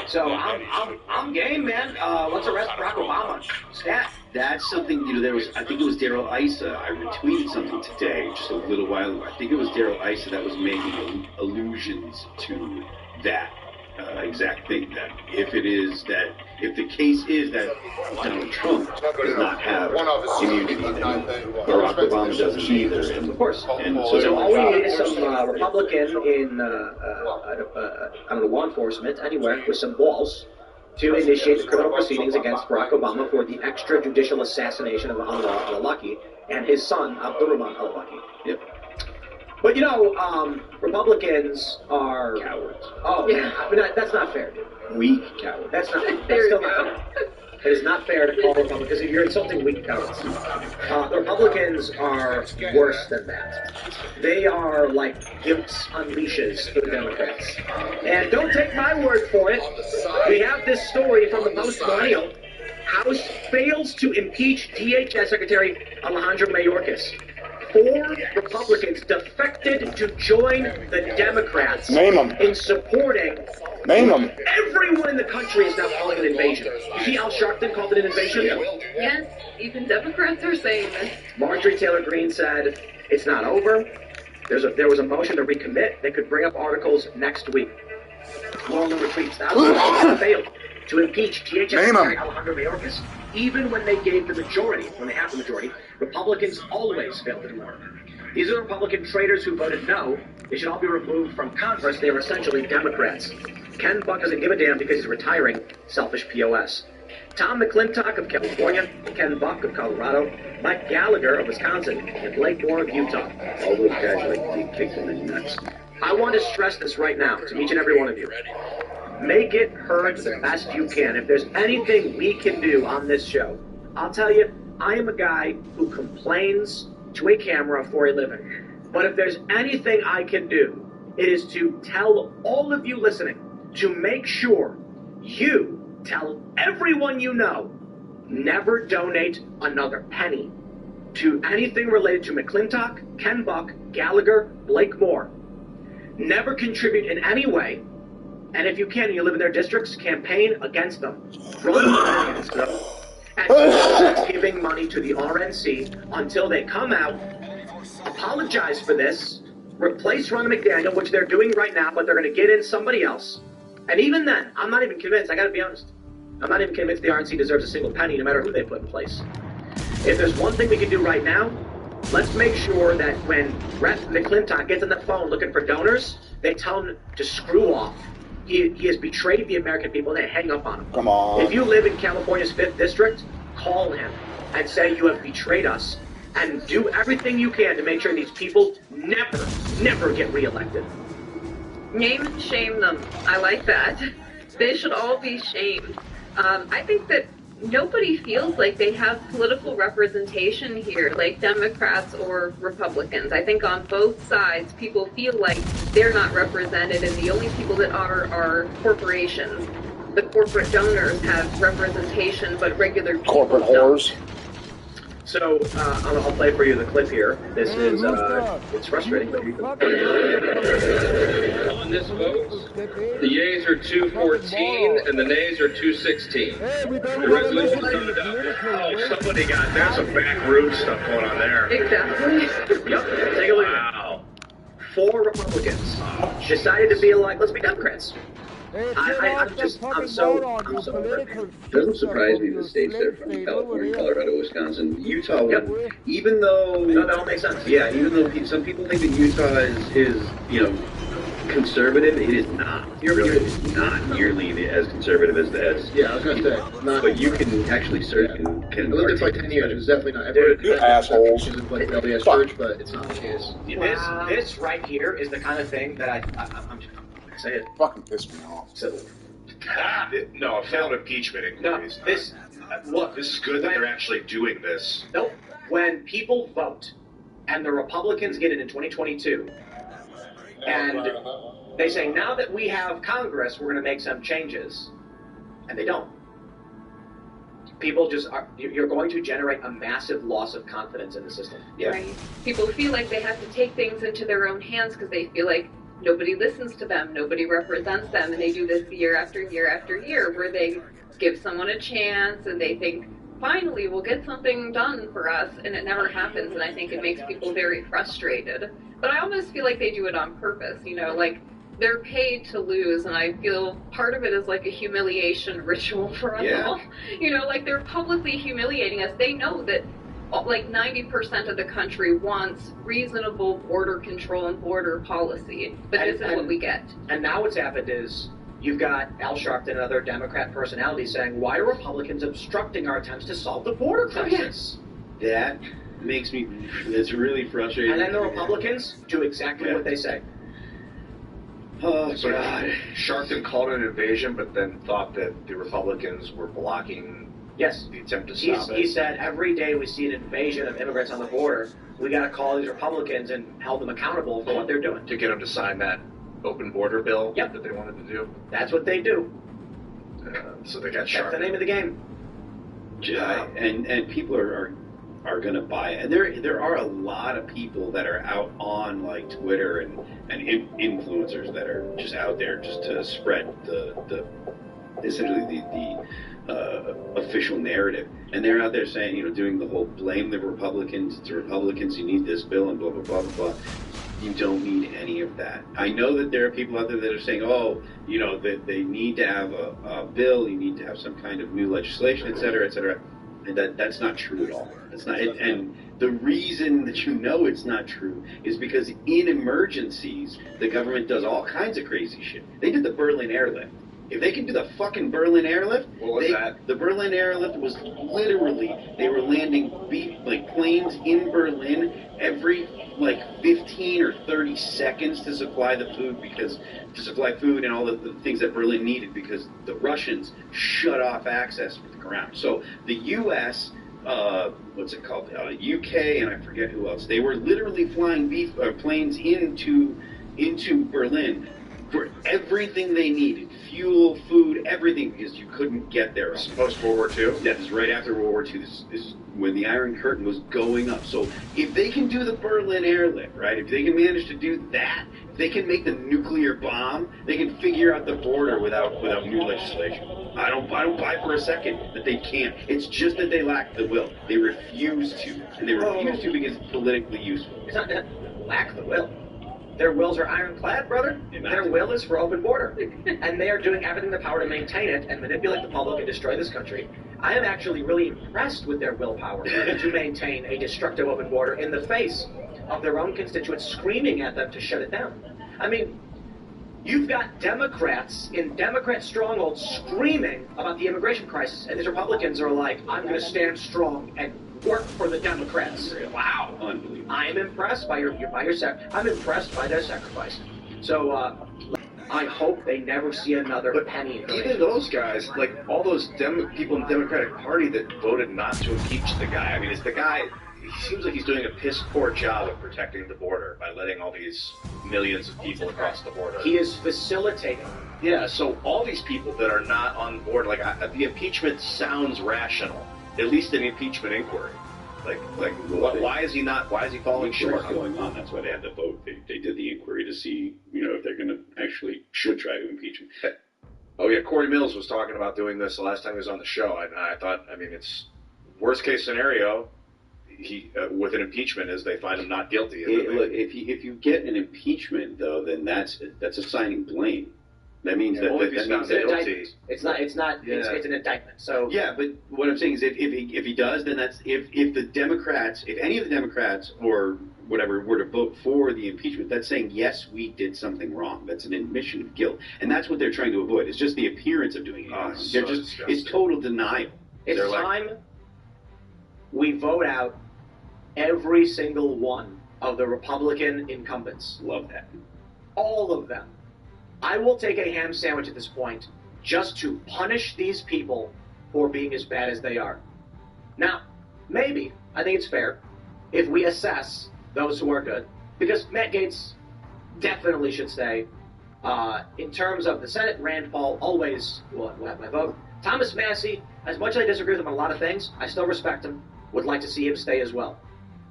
So I'm game, man. Let's arrest Barack Obama. Stat. That's something, I think it was Daryl Issa. I retweeted something today, just a little while ago. I think it was Daryl Issa that was making allusions to that exact thing. That if the case is that Donald Trump does not have immunity, then Barack Obama doesn't either. And, of course. And so all we need is some Republican in, I don't know, law enforcement, anywhere, with some balls, to initiate the criminal proceedings against Barack Obama for the extrajudicial assassination of Anwar al-Awlaki and his son, Abdurrahman al-Awlaki. Yep. But Republicans are cowards. Oh, yeah. I mean, that's not fair, dude. Weak cowards. That's still not fair. It is not fair to call Republicans, because you're insulting weak cowards. The Republicans are worse than that. They are like gimps on leashes for the Democrats. And don't take my word for it. We have this story from the Post-Millennial. House fails to impeach DHS Secretary Alejandro Mayorkas. 4 Republicans defected to join the Democrats in supporting. Name them. Everyone in the country is now calling it an invasion. You see Al Sharpton called it an invasion? Yes, even Democrats are saying this. Marjorie Taylor Greene said it's not over. There was a motion to recommit. They could bring up articles next week. Long retreats. That failed to impeach DHS Secretary Alejandro Mayorkas. Even when they gave the majority, when they have the majority, Republicans always fail to do more. These are Republican traitors who voted no. They should all be removed from Congress. They are essentially Democrats. Ken Buck doesn't give a damn because he's retiring. Selfish POS. Tom McClintock of California, Ken Buck of Colorado, Mike Gallagher of Wisconsin, and Blake Moore of Utah. All those guys like to be kicked in the nuts. I want to stress this right now to each and every one of you. Make it heard the best you can. If there's anything we can do on this show, I'll tell you, I am a guy who complains to a camera for a living. But if there's anything I can do, it is to tell all of you listening to make sure you tell everyone you know, never donate another penny to anything related to McClintock, Ken Buck, Gallagher, Blake Moore. Never contribute in any way And if you can, and you live in their districts, campaign against them. Run against them. And giving money to the RNC until they come out, apologize for this, replace Ron McDaniel, which they're doing right now, but they're going to get in somebody else. And even then, I'm not even convinced. I got to be honest. I'm not even convinced the RNC deserves a single penny, no matter who they put in place. If there's one thing we can do right now, let's make sure that when Rep McClintock gets on the phone looking for donors, they tell him to screw off. He has betrayed the American people, and they hang up on him. Come on. If you live in California's 5th District, call him and say you have betrayed us. And do everything you can to make sure these people never get reelected. Name and shame them. I like that. They should all be shamed. I think that nobody feels like they have political representation here, like Democrats or Republicans. I think on both sides, people feel like they're not represented, and the only people that are corporations. The corporate donors have representation, but regular people Corporate don't. whores. So, I'll play for you the clip here. This is, it's frustrating. But on this vote, the yeas are 214 and the nays are 216. The resolution is not adopted. Oh, somebody got, there's some backroom stuff going on there. Exactly. Yep, take a look. Wow. 4 Republicans decided to be like, let's be Democrats. I'm so over it. It doesn't surprise me the states that are from California, Colorado, Wisconsin, Utah. Even though No, that all makes sense. yeah, even though some people think that Utah is conservative, it is not. It is not nearly as conservative as Yeah, I was gonna say. Not, but you can actually search and can. I lived there for like 10 years. It's definitely not. You assholes. She's like LDS church, but it's not the case. Wow. This right here is the kind of thing that I'm say it. Fucking pissed me off. So, No, failed impeachment inquiries. no, this look. This is good that they're actually doing this. Nope. When people vote, and the Republicans get it in 2022, and they say, now that we have Congress, we're going to make some changes, and they don't. People just are, you're going to generate a massive loss of confidence in the system. Yeah. Right. People feel like they have to take things into their own hands because they feel like nobody listens to them, nobody represents them, and they do this year after year after year where they give someone a chance and they think, finally, we'll get something done for us, and it never happens, and I think it makes people very frustrated. But I almost feel like they do it on purpose, like they're paid to lose, and I feel part of it is like a humiliation ritual for us all. Like they're publicly humiliating us. They know that like 90% of the country wants reasonable border control and border policy, but this is what we get. And now what's happened is you've got Al Sharpton and other Democrat personalities saying, why are Republicans obstructing our attempts to solve the border crisis? That makes me, it's really frustrating. And then the Republicans do exactly what they say. Oh, So God. Sharpton called it an invasion, but then thought that the Republicans were blocking Yes. the attempt to stop He it. said, every day we see an invasion of immigrants on the border, we got to call these Republicans and hold them accountable for what they're doing. To get them to sign that open border bill Yep. that they wanted to do. That's what they do. So they got That's Sharpton. the name of the game. And people are going to buy it. And there are a lot of people that are out on like Twitter and influencers that are just out there just to spread the essentially the official narrative. And they're out there saying, doing the whole blame the Republicans. It's the Republicans. You need this bill and blah blah blah blah blah. You don't need any of that. I know that there are people out there that are saying, that they need to have a bill, you need to have some kind of new legislation, et cetera, et cetera. And that's not true at all. That's not it. And the reason that it's not true is because in emergencies, the government does all kinds of crazy shit. They did the Berlin airlift. If they can do the fucking Berlin airlift, What was that? The Berlin airlift was literally, they were landing planes in Berlin every 15 or 30 seconds to supply food and all the things that Berlin needed because the Russians shut off access with the ground. So the U.S., UK, and I forget who else, they were literally flying planes into Berlin for everything they needed. Fuel, food, everything, because you couldn't get there. This is post-World War II? Yeah, this is right after World War II. This is when the Iron Curtain was going up. So if they can do the Berlin airlift, right, if they can manage to do that They can make the nuclear bomb. They can figure out the border without new legislation. I don't buy for a second that they can't. It's just that they lack the will. They refuse to, and they refuse to because it's politically useful. It's not that lack the will. Their wills are ironclad, brother. Their will is for open border. And they are doing everything in their power to maintain it and manipulate the public and destroy this country. I am actually really impressed with their willpower to maintain a destructive open border in the face of their own constituents screaming at them to shut it down. I mean, you've got Democrats in Democrat strongholds screaming about the immigration crisis, and these Republicans are like, I'm going to stand strong and work for the Democrats. Wow. Unbelievable. I am impressed by I'm impressed by their sacrifice. So I hope they never see another penny. Even those guys, like all those people in the Democratic Party that voted not to impeach the guy. I mean, it's the guy. He seems like he's doing a piss poor job of protecting the border by letting all these millions of people across the border. He is facilitating. Yeah. So all these people that are not on board, like the impeachment sounds rational. At least an impeachment inquiry. Why is he falling short? What's going on? That's why they had the vote. They did the inquiry to see, if they're going to should try to impeach him. Oh yeah, Corey Mills was talking about doing this the last time he was on the show. I thought, it's worst case scenario. With an impeachment is they find him not guilty. Look, if you get an impeachment though, then that's assigning blame. That means that means guilty. It's an indictment. So yeah, but what I'm saying is if he does, then that's if any of the Democrats or whatever were to vote for the impeachment, that's saying yes, we did something wrong. That's an admission of guilt, and that's what they're trying to avoid. It's just the appearance of doing it. It's total denial. It's time we vote out every single one of the Republican incumbents. Love that. All of them. I will take a ham sandwich at this point just to punish these people for being as bad as they are. Now, maybe, I think it's fair, if we assess those who are good, because Matt Gaetz definitely should stay. In terms of the Senate, Rand Paul always will have my vote. Thomas Massey, as much as I disagree with him on a lot of things, I still respect him, would like to see him stay as well.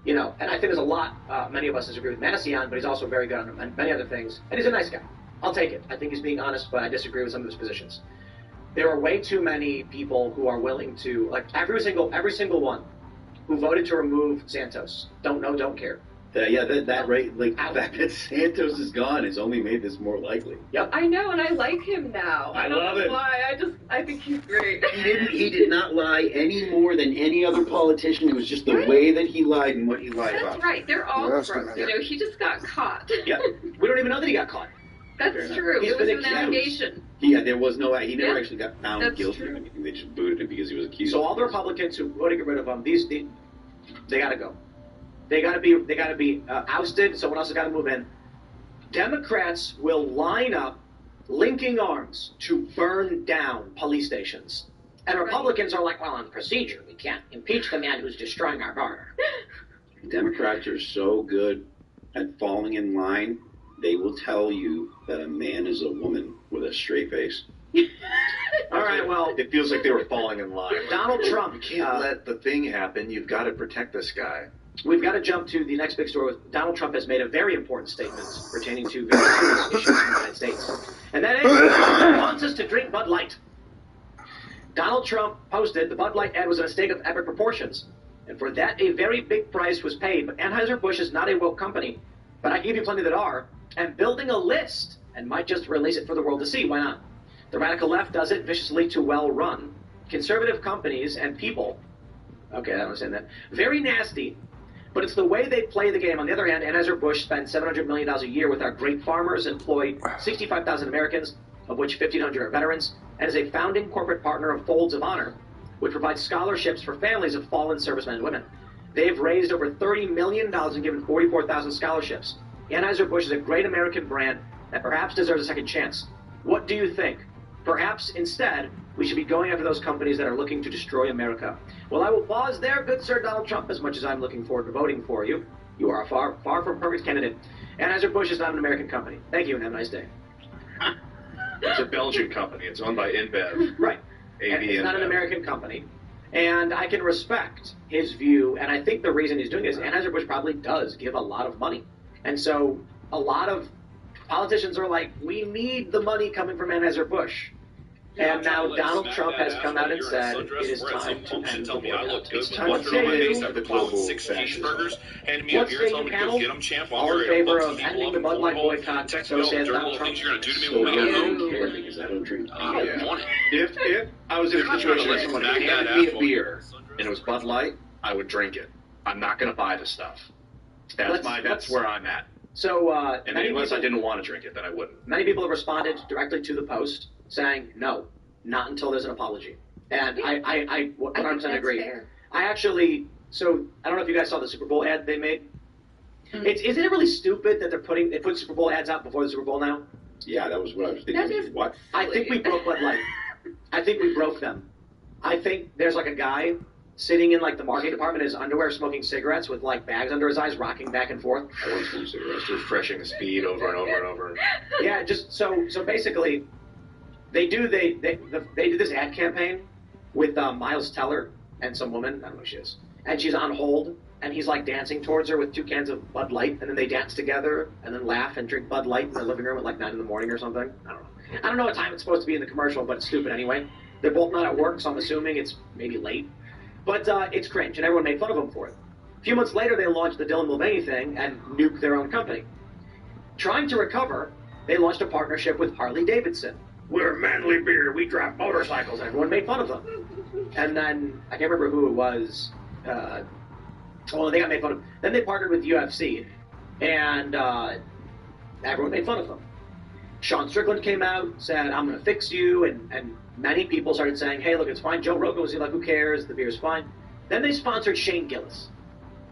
And I think there's a lot many of us disagree with Massey on, but he's also very good on many other things, and he's a nice guy. I'll take it. I think he's being honest, but I disagree with some of his positions. There are way too many people who are willing to, like every single one who voted to remove Santos. Don't know, don't care. That right, like the fact that Santos is gone has only made this more likely. Yep. I know, and I like him now. I love it. Why? I think he's great. He did not lie any more than any other politician. It was just the way that he lied and what he lied about. That's right. They're all gross. He just got caught. Yeah. We don't even know that he got caught. That's true. It was an allegation. Yeah, there was no. He never actually got found guilty or anything. They just booted him because he was accused. So all the Republicans who voted to get rid of him, they got to go. They got to be ousted. Someone else has got to move in. Democrats will line up, linking arms, to burn down police stations. And Republicans are like, well, on procedure, we can't impeach the man who's destroying our border. Democrats are so good at falling in line. They will tell you that a man is a woman with a straight face. All right, well, it feels like they were falling in line. Donald Trump. You can't let the thing happen. You've got to protect this guy. We've got to jump to the next big story. Donald Trump has made a very important statement pertaining to very serious issues in the United States. And that is, he wants us to drink Bud Light. Donald Trump posted the Bud Light ad was in a state of epic proportions. And for that, a very big price was paid. But Anheuser-Busch is not a woke company. But I can give you plenty that are. And building a list and might just release it for the world to see. Why not? The radical left does it viciously to well-run. Conservative companies and people, okay, I don't understand that, very nasty, but it's the way they play the game. On the other hand, Anheuser-Busch spends $700 million a year with our great farmers, employ 65,000 Americans, of which 1,500 are veterans, and is a founding corporate partner of Folds of Honor, which provides scholarships for families of fallen servicemen and women. They've raised over $30 million and given 44,000 scholarships. Anheuser-Busch is a great American brand that perhaps deserves a second chance. What do you think? Perhaps instead, we should be going after those companies that are looking to destroy America. Well, I will pause there, good Sir Donald Trump, as much as I'm looking forward to voting for you. You are a far, far from perfect candidate. Anheuser-Busch is not an American company. Thank you, and have a nice day. It's a Belgian company. It's owned by InBev. Right. And it's not an American company. And I can respect his view, and I think the reason he's doing it is Anheuser-Busch probably does give a lot of money. And so a lot of politicians are like, we need the money coming from Anheuser-Busch. And now Donald Trump has come out and said it is time to end the boycott. It's time to say the global cheeseburgers. Hand me a What's beer, tell saying me to panel? go get them, champ. All in favor of ending the Bud Light boycott. So says Donald Trump. Things you're gonna do to me So when I we get don't home. care because I don't drink. I don't want it. If I was in a situation where someone Back that handed me a asshole. beer and it was Bud Light, I would drink it. I'm not going to buy the stuff. That's where I'm at. So, And unless I didn't want to drink it, then I wouldn't. many people have responded directly to the post saying, no, not until there's an apology. And I 100% agree. Fair. I actually, so I don't know if you guys saw the Super Bowl ad they made. Isn't it really stupid that they put Super Bowl ads out before the Super Bowl now? Yeah, that was what I was thinking. That is What? I think we broke Bud Light. I think we broke them. I think there's like a guy sitting in like the marketing department in his underwear smoking cigarettes with like bags under his eyes rocking back and forth. I want some cigarettes. Just refreshing the speed over and over and over. Yeah, just so basically they did this ad campaign with Miles Teller and some woman, I don't know who she is. And she's on hold and he's like dancing towards her with 2 cans of Bud Light, and then they dance together and then laugh and drink Bud Light in their living room at like 9 in the morning or something. I don't know. I don't know what time it's supposed to be in the commercial, but it's stupid anyway. They're both not at work, so I'm assuming it's maybe late. But it's cringe, and everyone made fun of them for it. A few months later, they launched the Dylan Mulvaney thing and nuked their own company. Trying to recover, they launched a partnership with Harley Davidson. We're manly beer, we drive motorcycles, and everyone made fun of them. And then, I can't remember who it was. They got made fun of. Then they partnered with UFC, and everyone made fun of them. Sean Strickland came out, said, I'm going to fix you, and many people started saying, hey, look, it's fine. Joe Rogan was like, who cares? The beer's fine. Then they sponsored Shane Gillis.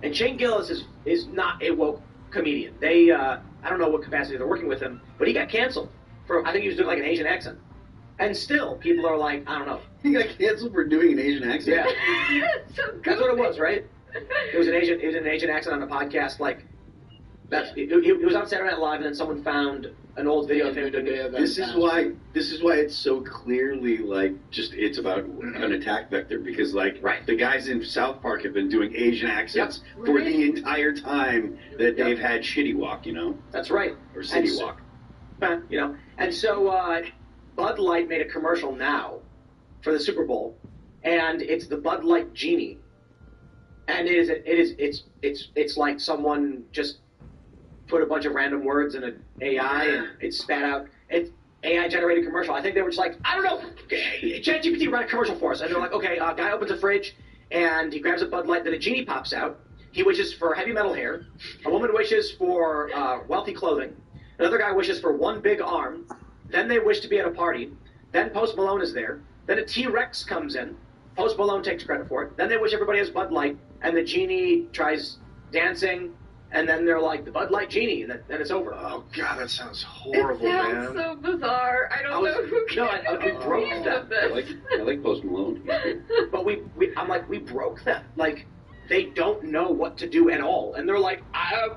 And Shane Gillis is not a woke comedian. They, I don't know what capacity they're working with him, but he got canceled for, I think he was doing like an Asian accent. And still, people are like, I don't know. He got canceled for doing an Asian accent? Yeah. That's what it was, right? It was an Asian accent on a podcast, like, he was on Saturday Night Live, and then someone found an old video of him. This is why it's so clearly like just it's about an attack vector, because like the guys in South Park have been doing Asian accents for the entire time that they've had Shitty Walk, you know. That's right. Or City Walk. You know, and so Bud Light made a commercial now for the Super Bowl, and it's the Bud Light Genie, and it's like someone just put a bunch of random words in an AI and it spat out. It's AI-generated commercial. I think they were just like, I don't know, ChatGPT ran a commercial for us. And they're like, okay, a guy opens a fridge and he grabs a Bud Light, then a genie pops out. He wishes for heavy metal hair. A woman wishes for wealthy clothing. Another guy wishes for one big arm. Then they wish to be at a party. Then Post Malone is there. Then a T-Rex comes in. Post Malone takes credit for it. Then they wish everybody has Bud Light. And the genie tries dancing. And then they're like, the Bud Light Genie, and then it's over. Oh, God, that sounds horrible, it sounds so bizarre. I don't know who came up we broke them. I like Post Malone. But I'm like, we broke them. Like, they don't know what to do at all. And they're like,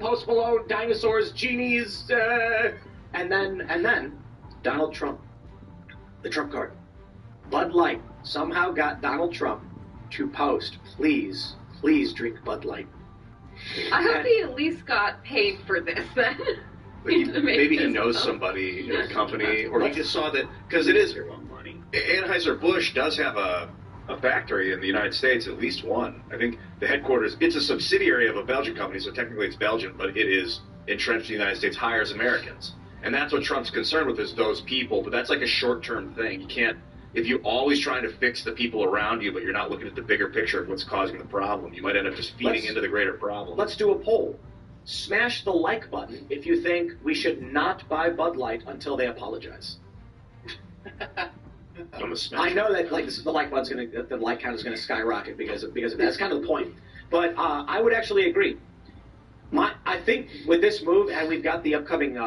Post Malone, dinosaurs, genies, and then Donald Trump, the Trump card. Bud Light somehow got Donald Trump to post, please drink Bud Light. I hope he at least got paid for this then. Maybe he knows somebody in the company, or he just saw that, because it is money. Anheuser-Busch does have a factory in the United States, at least one. I think the headquarters, it's a subsidiary of a Belgian company, so technically it's Belgian, but it is entrenched in the United States, hires Americans. And that's what Trump's concerned with, is those people, but that's like a short-term thing. You can't, if you're always trying to fix the people around you, but you're not looking at the bigger picture of what's causing the problem, you might end up just feeding into the greater problem. Let's do a poll. Smash the like button if you think we should not buy Bud Light until they apologize. I know that the like button's the like count is gonna skyrocket because of that. That's kind of the point. But I would actually agree. I think with this move, and we've got the upcoming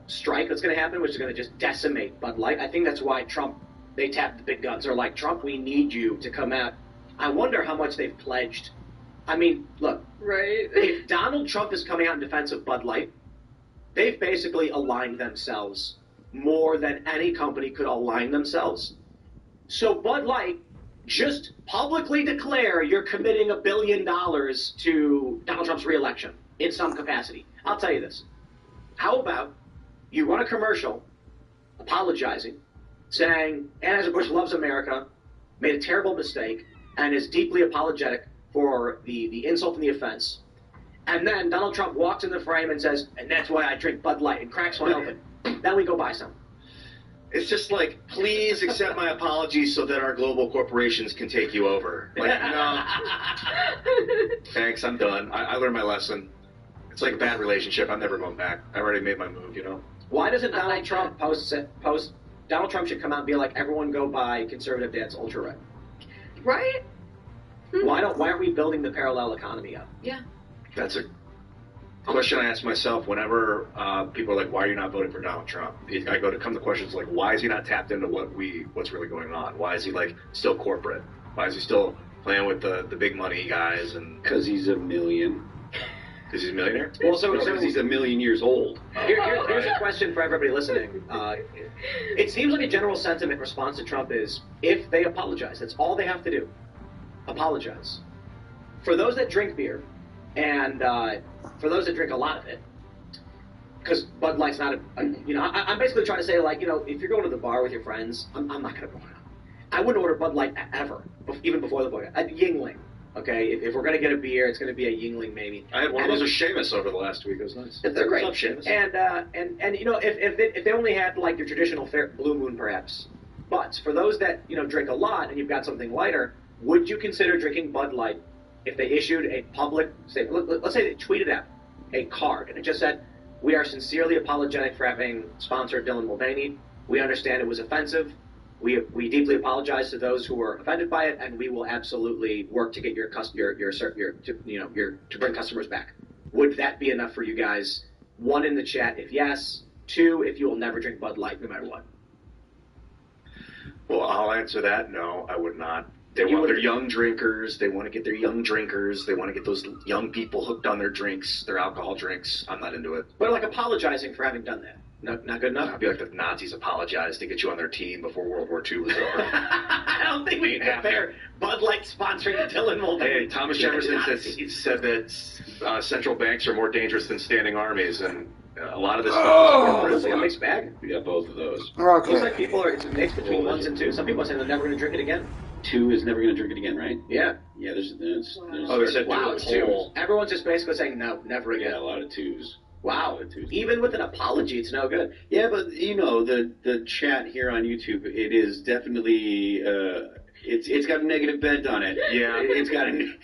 strike that's going to happen, which is going to just decimate Bud Light. I think that's why they tapped the big guns. They're like, Trump, we need you to come out. I wonder how much they've pledged. I mean, look. Right. If Donald Trump is coming out in defense of Bud Light, they've basically aligned themselves more than any company could align themselves. So Bud Light, just publicly declare you're committing $1 billion to Donald Trump's reelection in some capacity. I'll tell you this. How about you run a commercial apologizing, saying Anheuser-Busch loves America, made a terrible mistake, and is deeply apologetic for the insult and the offense. And then Donald Trump walks in the frame and says, and that's why I drink Bud Light, and cracks one open. Then we go buy some. It's just like, please accept my apologies so that our global corporations can take you over. Like, no. Thanks, I'm done. I learned my lesson. It's like a bad relationship. I'm never going back. I already made my move, you know? Why doesn't Donald Trump post Donald Trump should come out and be like, everyone go buy Conservative Dad's Ultra Red. Right? Why aren't we building the parallel economy up? Yeah. That's a question I ask myself whenever people are like, why are you not voting for Donald Trump? I go to come to questions like, why is he not tapped into what's really going on? Why is he like still corporate? Why is he still playing with the big money guys? And because he's a million. Because he's a millionaire? Well, so he's a million years old. Here's a question for everybody listening. It seems like a general sentiment response to Trump is, if they apologize, that's all they have to do. Apologize. For those that drink beer, and for those that drink a lot of it, because Bud Light's not I'm basically trying to say, like, if you're going to the bar with your friends, I'm not going to go out. I wouldn't order Bud Light ever, even before the book. Yingling. Okay, if we're going to get a beer, it's going to be a Yingling maybe. I had one of those with Seamus over the last week. It was nice. They're great. What's up, Seamus? And if they only had like your traditional Blue Moon perhaps, but for those that drink a lot and you've got something lighter, would you consider drinking Bud Light if they issued a public statement? Let's say they tweeted out a card and it just said, "We are sincerely apologetic for having sponsored Dylan Mulvaney. We understand it was offensive. We deeply apologize to those who were offended by it, and we will absolutely work to get to bring customers back." Would that be enough for you guys? 1 in the chat if yes. 2 if you will never drink Bud Light no matter what. Well, I'll answer that. No, I would not. They want their young drinkers. They want to get their young drinkers. They want to get those young people hooked on their drinks, their alcohol drinks. I'm not into it. But like apologizing for having done that. Not good enough? I'd be like the Nazis apologized to get you on their team before World War II was over. I don't think we can compare Bud Light sponsoring Dylan Mulvaney. Hey, Thomas Jefferson said that central banks are more dangerous than standing armies, and a lot of this stuff is a mixed bag. We got both of those. Okay. Looks like people it's a mix between 1s and 2s. Some people are saying they're never going to drink it again. 2 is never going to drink it again, right? Yeah. Yeah, there's oh, they said wow, it's 2. Everyone's just basically saying no, never again. Yeah, a lot of 2s. Wow. Even with an apology, it's no good. Yeah, but the chat here on YouTube, it is definitely it's got a negative bent on it. Yeah,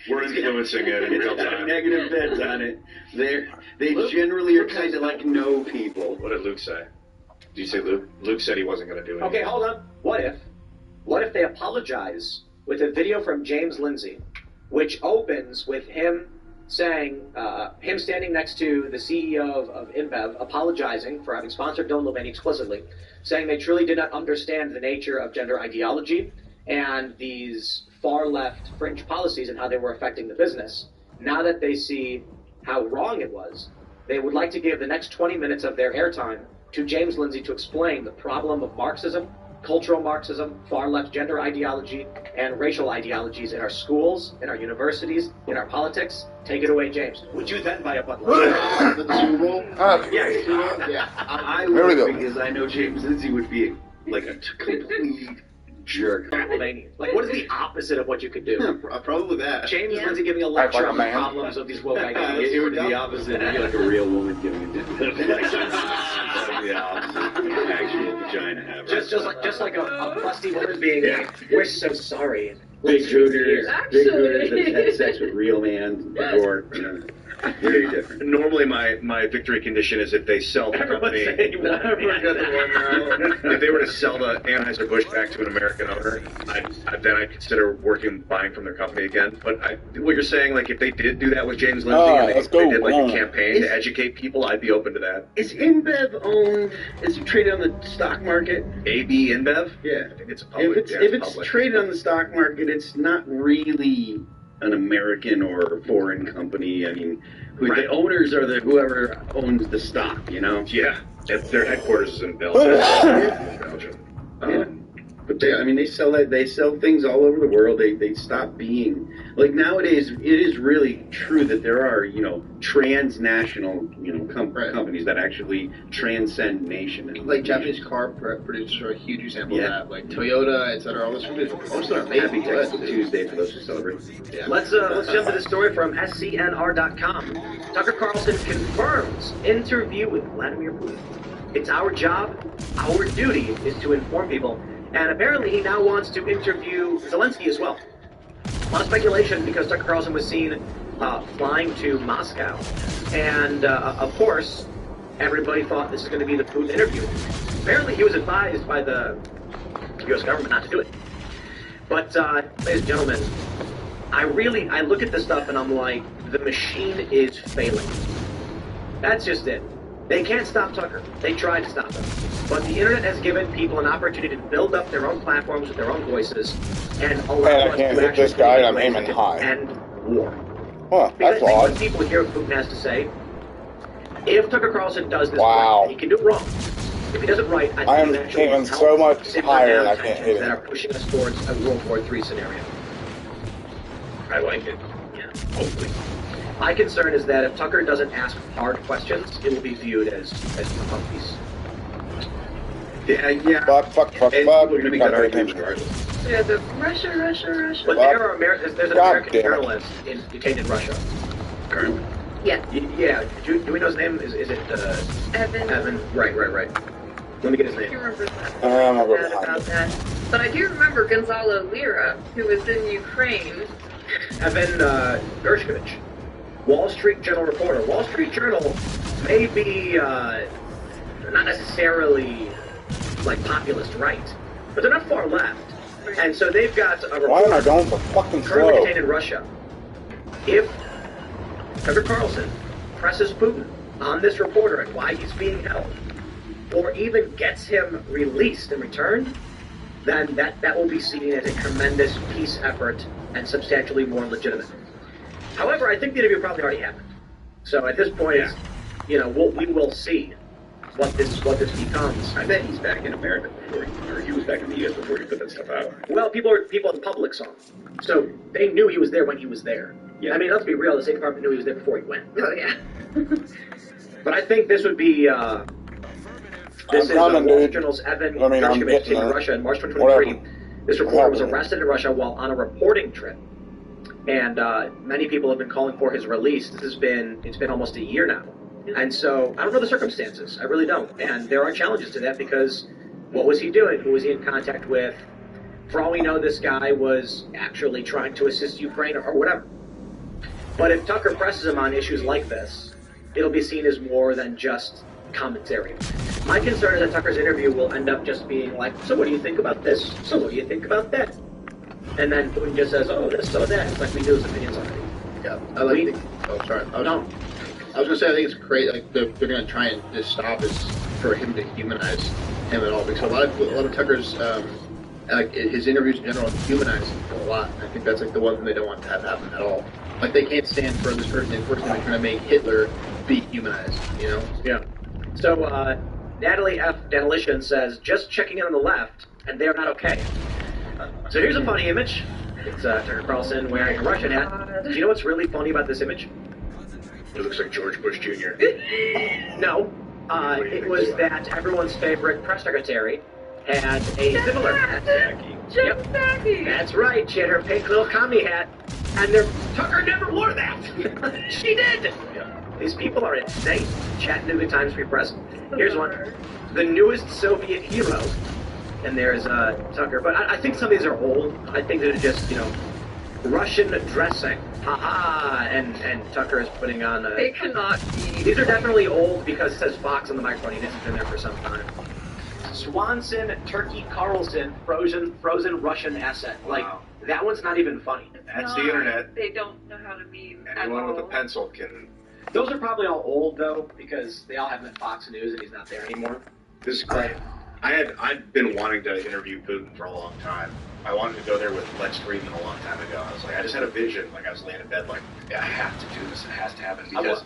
we're influencing it in real time. It's got negative bent on it. They generally are kind of like no people. What did Luke say? Did you say Luke? Luke said he wasn't going to do it. Okay, hold on. What if they apologize with a video from James Lindsay, which opens with him saying, him standing next to the CEO of InBev, apologizing for having sponsored Dylan Mulvaney explicitly, saying they truly did not understand the nature of gender ideology and these far-left fringe policies and how they were affecting the business. Now that they see how wrong it was, they would like to give the next 20 minutes of their airtime to James Lindsay to explain the problem of Marxism, cultural Marxism, far-left gender ideology, and racial ideologies in our schools, in our universities, in our politics. Take it away, James. Would you then buy a Bud Light? For the Super Bowl? Yeah. I There we would, go. because I know James Lindsay would be like a complete jerk. Like, what is the opposite of what you could do? Probably that. James Lindsay giving a lecture like a on the man. problems of these woke ideas. It would be the opposite. It'd be like a real woman giving a the opposite. Actual vagina haver. Just like a crusty woman being like, we're so sorry. Big hooters. Actually. Big hooters that had sex with real man before. Very different. Normally, my victory condition is if they sell the company. If they were to sell the Anheuser-Busch back to an American owner, then I'd consider buying from their company again. But what you're saying, like if they did do that with James Lindsay, and let's they go. did like a campaign to educate people, I'd be open to that. Is InBev owned? Is it traded on the stock market? AB InBev? Yeah. I think it's a public. If it's public. traded on the stock market, it's not really an American or foreign company. I mean, the owners are whoever owns the stock, you know? Yeah. Their headquarters is in Belgium. But Yeah, I mean, they sell that. They sell things all over the world. They stop being like nowadays. It is really true that there are transnational companies that actually transcend nation. And like Japanese car producers are a huge example of that. Like Toyota, etc. All those companies, most of them are made Happy in the US. Texas Tuesday for those who celebrate. Yeah. Let's jump to the story from SCNR.com. Tucker Carlson confirms interview with Vladimir Putin. It's our job, our duty is to inform people. And apparently he now wants to interview Zelensky as well. A lot of speculation because Tucker Carlson was seen flying to Moscow. And, of course, everybody thought this is going to be the Putin interview. Apparently he was advised by the U.S. government not to do it. But, ladies and gentlemen, I look at this stuff and I'm like, the machine is failing. That's just it. They can't stop Tucker. They tried to stop him. But the internet has given people an opportunity to build up their own platforms with their own voices and allow us I can't to hit this actually guy and I'm aiming high. end war. Huh, Because that's I think odd. when people hear what Putin has to say, if Tucker Carlson does this Wow. right, he can do it wrong. If he does it right, I I am think it actually aiming helps so much simmer higher down and I can't tensions hit that it. are pushing us towards a World War III scenario. I like it. Yeah, hopefully. My concern is that if Tucker doesn't ask hard questions, it will be viewed as a puppies. Yeah. Fuck. And people are going to make that Gotta pay argument attention. regardless. Yeah, the Russia. But there are there's an God American damn it. journalist detained in Russia. Currently. Yeah. Yeah, do we know his name? Is it Evan. Evan? Right. Let me get his I name. can't remember I'm gonna go that behind about it. that. But I do remember Gonzalo Lira, who was in Ukraine. Evan Gershkovich, Wall Street Journal reporter. Wall Street Journal may be not necessarily like populist right, but they're not far left. And so they've got a Why am I reporter going so fucking currently slow? detained in Russia. If Tucker Carlson presses Putin on this reporter and why he's being held, or even gets him released in return, then that will be seen as a tremendous peace effort and substantially more legitimate. However, I think the interview probably already happened. So at this point, it's, we will see what this becomes. I bet he's back in America before he was back in the U.S. before he put that stuff out. Well, people in public saw him, so they knew he was there when he was there. Yeah. I mean, let's be real. The State Department knew he was there before he went. Oh, yeah. But I think this would be. This is coming, Wall Street dude. Journal's Evan I mean, I'm Gershkovich getting in there. Russia in March 2023. Whatever. This reporter was happening? arrested in Russia while on a reporting trip, and many people have been calling for his release. It's been almost a year now, and so I don't know the circumstances. I really don't, and there are challenges to that because what was he doing? Who was he in contact with? For all we know, this guy was actually trying to assist Ukraine or whatever. But if Tucker presses him on issues like this, it'll be seen as more than just commentary. My concern is that Tucker's interview will end up just being like, so what do you think about this? So what do you think about that? And then Putin just says, oh, this, so that. It's like we knew his opinions already. Yeah, I like. Oh, sorry. I was gonna say I think it's great. Like they're gonna try and just stop is for him to humanize him at all because a lot of Tucker's like his interviews in general humanize him a lot. And I think that's like the one thing they don't want to have happen at all. Like they can't stand for this person trying to make Hitler be humanized. Yeah. So Natalie F. Danilician says, just checking in on the left, and they're not okay. So here's a funny image. It's Tucker Carlson wearing a Russian hat. Do you know what's really funny about this image? It looks like George Bush Jr. No. It was that everyone's favorite press secretary had a similar hat. Jen Psaki. That's right. She had her pink little commie hat. And Tucker never wore that. She did. These people are insane. Chattanooga Times Free Press. Here's one. The newest Soviet hero. And there's Tucker. But I think some of these are old. I think they're just, Russian dressing. Ha-ha. And Tucker is putting on... They cannot be. These are definitely old because it says Fox on the microphone. He hasn't been there for some time. Swanson, Turkey, Carlson, frozen Russian asset. Like, that one's not even funny. That's the internet. They don't know how to be. Anyone with a pencil can... Those are probably all old, though, because they all have him at Fox News and he's not there anymore. This is great. I'd been wanting to interview Putin for a long time. I wanted to go there with Lex Friedman a long time ago. I was like, I just had a vision. Like, I was laying in bed like, yeah, I have to do this. It has to happen. Because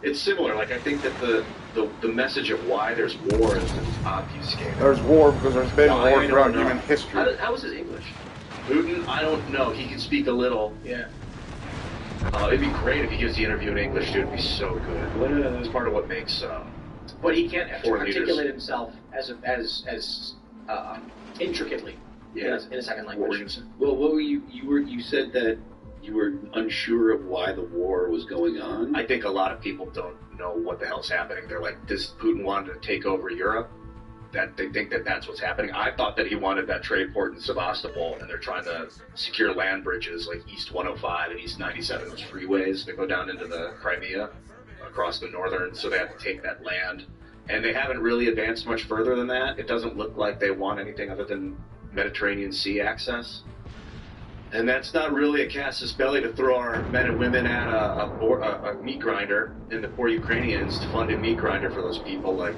It's similar. Like, I think that the message of why there's war is obfuscated. There's war because there's been war I throughout don't know. human history. How is his English? Putin? I don't know. He can speak a little. Yeah. It'd be great if he gives the interview in English, dude. It'd be so good. It's part of what makes. But he can't foreign articulate leaders. himself as intricately in a second language. What were you gonna say? Well, what were you said that you were unsure of why the war was going on? I think a lot of people don't know what the hell's happening. They're like, this Putin wanted to take over Europe. That they think that that's what's happening. I thought that he wanted that trade port in Sevastopol, and they're trying to secure land bridges like East 105 and East 97, those freeways that go down into the Crimea, across the northern, so they have to take that land. And they haven't really advanced much further than that. It doesn't look like they want anything other than Mediterranean Sea access. And that's not really a casus belli to throw our men and women at a meat grinder and the poor Ukrainians to fund a meat grinder for those people. Like,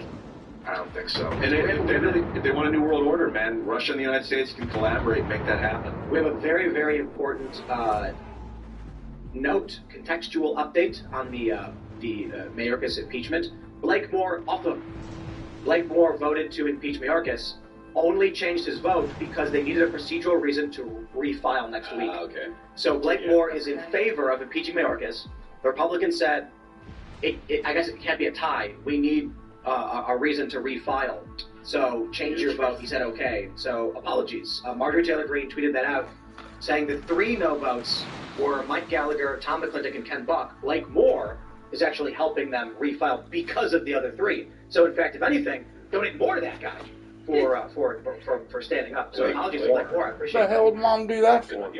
I don't think so. And if they want a new world order, man, Russia and the United States can collaborate and make that happen. We have a very, very important contextual update on the Mayorkas impeachment. Blake Moore voted to impeach Mayorkas, only changed his vote because they needed a procedural reason to refile next week. Okay. So Blake Moore is in favor of impeaching Mayorkas. The Republicans said, I guess it can't be a tie. We need a reason to refile. So change your vote. He said okay. So apologies. Marjorie Taylor Greene tweeted that out, saying the 3 no votes were Mike Gallagher, Tom McClintock, and Ken Buck. Blake Moore is actually helping them refile because of the other 3. So in fact, if anything, donate more to that guy for standing up. So apologies to Blake Moore. I appreciate What the hell would Mom do that for?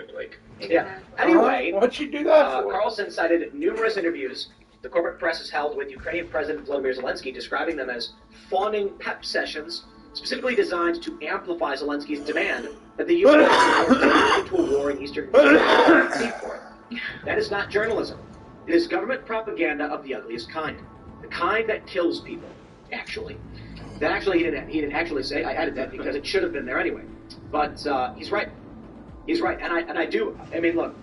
Yeah. Anyway, what'd she do that for? Carlson cited numerous interviews the corporate press has held with Ukrainian President Volodymyr Zelensky, describing them as fawning pep sessions, specifically designed to amplify Zelensky's demand that the U.S. go into a war in Eastern Ukraine. That is not journalism. It is government propaganda of the ugliest kind. The kind that kills people, actually. That actually, he didn't actually say. I added that because it should have been there anyway. But he's right. He's right. And I mean, look,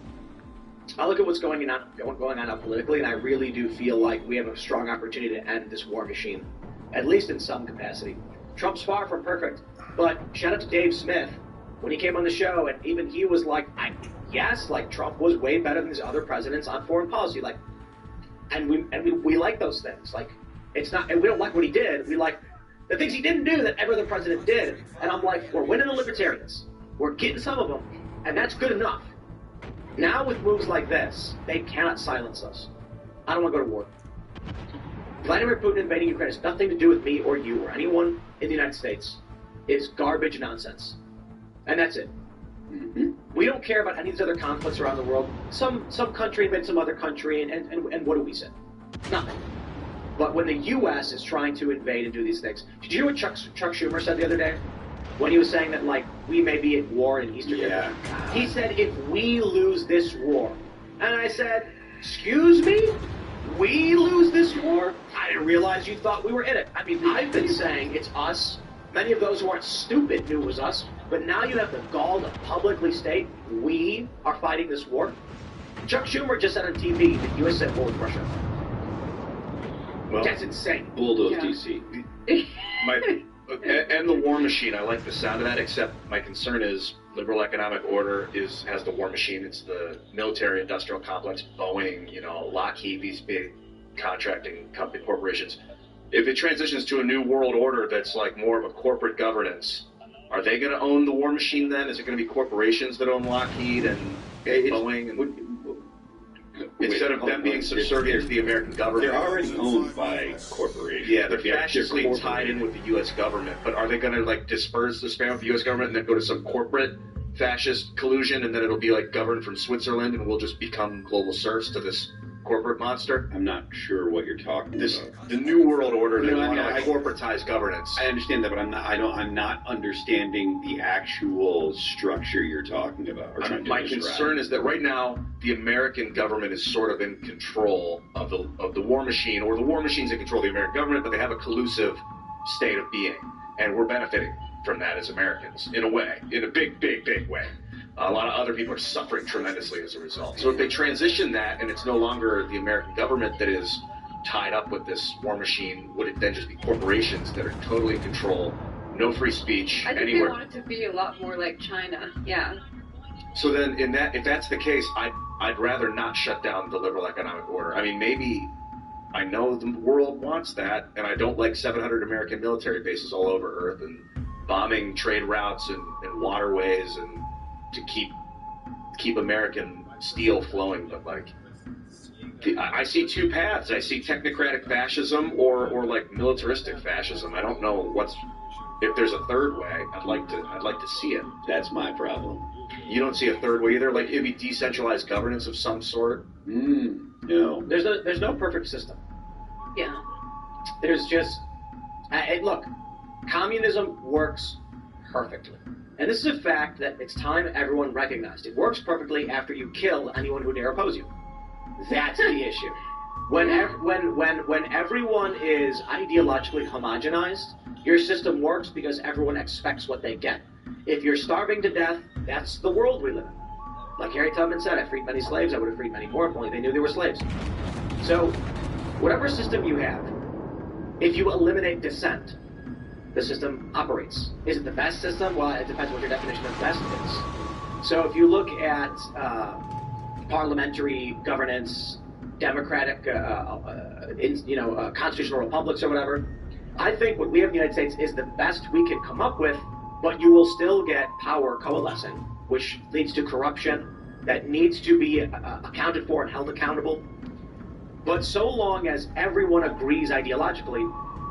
I look at what's going on now politically, and I really do feel like we have a strong opportunity to end this war machine, at least in some capacity. Trump's far from perfect, but shout out to Dave Smith when he came on the show, and even he was like, Trump was way better than these other presidents on foreign policy, and we like those things. Like, it's not, and we don't like what he did. We like the things he didn't do that every other president did. And I'm like, we're winning the libertarians. We're getting some of them, and that's good enough. Now with moves like this, they cannot silence us. I don't want to go to war. Vladimir Putin invading Ukraine has nothing to do with me or you or anyone in the United States. It's garbage nonsense. And that's it. Mm-hmm. We don't care about any of these other conflicts around the world. Some country invades some other country, and what do we say? Nothing. But when the U.S. is trying to invade and do these things, did you hear what Chuck Schumer said the other day? When he was saying that, like, we may be at war in Eastern Europe. He said, if we lose this war. And I said, excuse me? We lose this war? I didn't realize you thought we were in it. I mean, I've been saying it's us. Many of those who aren't stupid knew it was us. But now you have the gall to publicly state we are fighting this war. Chuck Schumer just said on TV that U.S. said war with Russia. Well, that's insane. Bulldoze DC. And the war machine, I like the sound of that, except my concern is liberal economic order has the war machine. It's the military-industrial complex, Boeing, Lockheed, these big contracting company corporations. If it transitions to a new world order that's like more of a corporate governance, are they going to own the war machine then? Is it going to be corporations that own Lockheed and Boeing? Instead of them being subservient to the American government. They're already owned by corporations. Yeah, they're fascistly tied in with the U.S. government. But are they going to disperse the span with the U.S. government and then go to some corporate fascist collusion, and then it'll be governed from Switzerland, and we'll just become global serfs to this corporate monster? I'm not sure what you're talking about. The new world order. They want to corporatize governance. I understand that, but I'm not understanding the actual structure you're talking about. My concern is that right now the American government is sort of in control of the war machine, or the war machine's in control of the American government, but they have a collusive state of being, and we're benefiting from that as Americans in a way, in a big, big, big way. A lot of other people are suffering tremendously as a result. So if they transition that, and it's no longer the American government that is tied up with this war machine, would it then just be corporations that are totally in control, no free speech I think anywhere? they want it to be a lot more like China. Yeah. So then, if that's the case, I'd rather not shut down the liberal economic order. I mean, maybe I know the world wants that, and I don't like 700 American military bases all over Earth and bombing trade routes and waterways and to keep American steel flowing. But like, I see two paths. I see technocratic fascism or like militaristic fascism. I don't know if there's a third way. I'd like to see it. That's my problem. You don't see a third way either? Like, it'd be decentralized governance of some sort? No. There's no perfect system. Yeah. There's just... look, communism works perfectly. And this is a fact that it's time everyone recognized. It works perfectly after you kill anyone who dare oppose you. That's the issue. When everyone is ideologically homogenized, your system works because everyone expects what they get. If you're starving to death, that's the world we live in. Like Harry Tubman said, I freed many slaves, I would have freed many more if only they knew they were slaves. So, whatever system you have, if you eliminate dissent, the system operates. Is it the best system? Well, it depends what your definition of best is. So if you look at parliamentary governance, democratic, constitutional republics or whatever, I think what we have in the United States is the best we can come up with, but you will still get power coalescing, which leads to corruption that needs to be accounted for and held accountable. But so long as everyone agrees ideologically,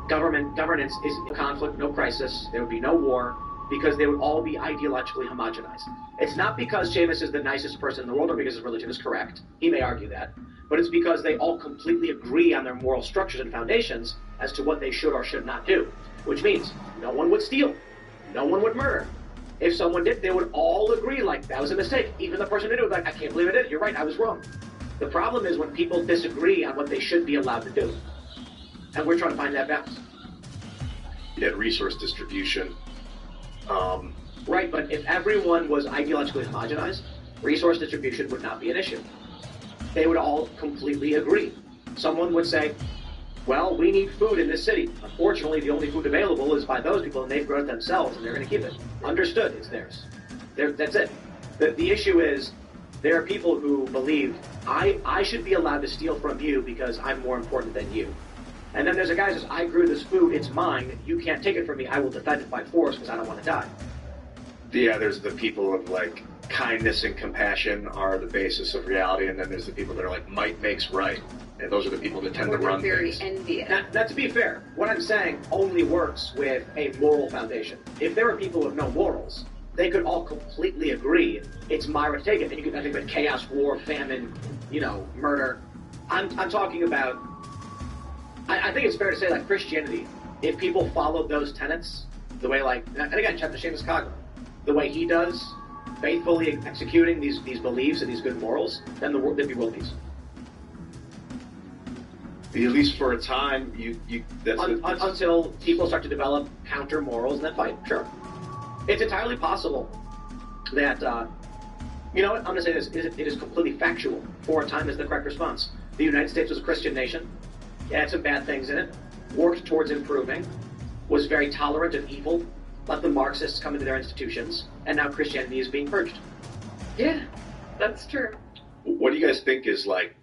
governance is no conflict, no crisis, there would be no war, because they would all be ideologically homogenized. It's not because Seamus is the nicest person in the world or because his religion is correct. He may argue that. But it's because they all completely agree on their moral structures and foundations as to what they should or should not do. Which means no one would steal. No one would murder. If someone did, they would all agree, like, that was a mistake. Even the person who did it would be like, I can't believe I did it. You're right, I was wrong. The problem is when people disagree on what they should be allowed to do. And we're trying to find that balance. You had resource distribution. Right, but if everyone was ideologically homogenized, resource distribution would not be an issue. They would all completely agree. Someone would say, well, we need food in this city. Unfortunately, the only food available is by those people, and they've grown it themselves, and they're going to keep it. Understood, it's theirs. That's it. The issue is, there are people who believe, I should be allowed to steal from you because I'm more important than you. And then there's a guy who says, I grew this food, it's mine, you can't take it from me, I will defend it by force because I don't want to die. Yeah, there's the people of, like, kindness and compassion are the basis of reality, and then there's the people that are like, might makes right. And those are the people that tend to run very things. envious. Now, to be fair, what I'm saying only works with a moral foundation. If there are people with no morals, they could all completely agree it's my right to take it. And you could think about chaos, war, famine, murder. I'm talking about, I think it's fair to say, like, Christianity, if people followed those tenets, the way, like, and again, check the Seamus Cogman, the way he does, faithfully executing these beliefs and these good morals, then there'd be world peace. At least for a time, until people start to develop counter morals and then fight. Sure, it's entirely possible that you know what, I'm going to say this: it is completely factual. For a time, is the correct response. The United States was a Christian nation. It had some bad things in it. Worked towards improving. Was very tolerant of evil. Let the Marxists come into their institutions, and now Christianity is being purged. Yeah, that's true. What do you guys think is, like,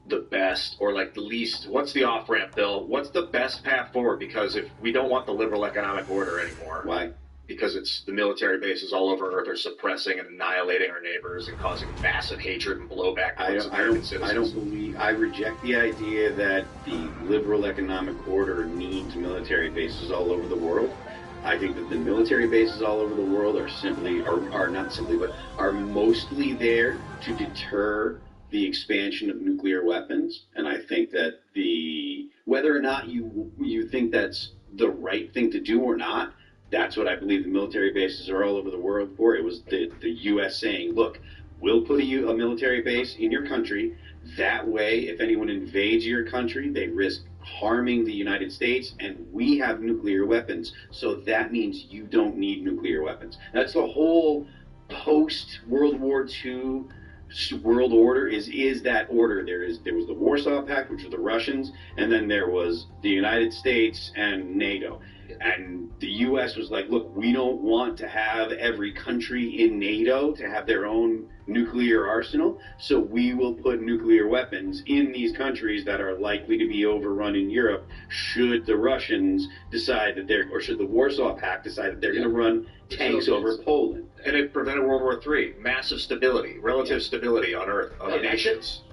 the best or, like, the least? What's the off-ramp, Bill? What's the best path forward? Because if we don't want the liberal economic order anymore. Why? Because it's the military bases all over Earth are suppressing and annihilating our neighbors and causing massive hatred and blowback towards American citizens. I reject the idea that the liberal economic order needs military bases all over the world. I think that the military bases all over the world are mostly there to deter the expansion of nuclear weapons. And I think that whether or not you think that's the right thing to do or not, that's what I believe the military bases are all over the world for. It was the U.S. saying, look, we'll put a military base in your country. That way, if anyone invades your country, they risk harming the United States, and we have nuclear weapons, so that means you don't need nuclear weapons. That's the whole post-World War II world order is that order. There was the Warsaw Pact, which was the Russians, and then there was the United States and NATO. And the U.S. was like, look, we don't want to have every country in NATO to have their own nuclear arsenal, so we will put nuclear weapons in these countries that are likely to be overrun in Europe should the Russians decide that or should the Warsaw Pact decide that they're going to run tanks over Poland. And it prevented World War III. Massive stability, relative stability on Earth, of nations.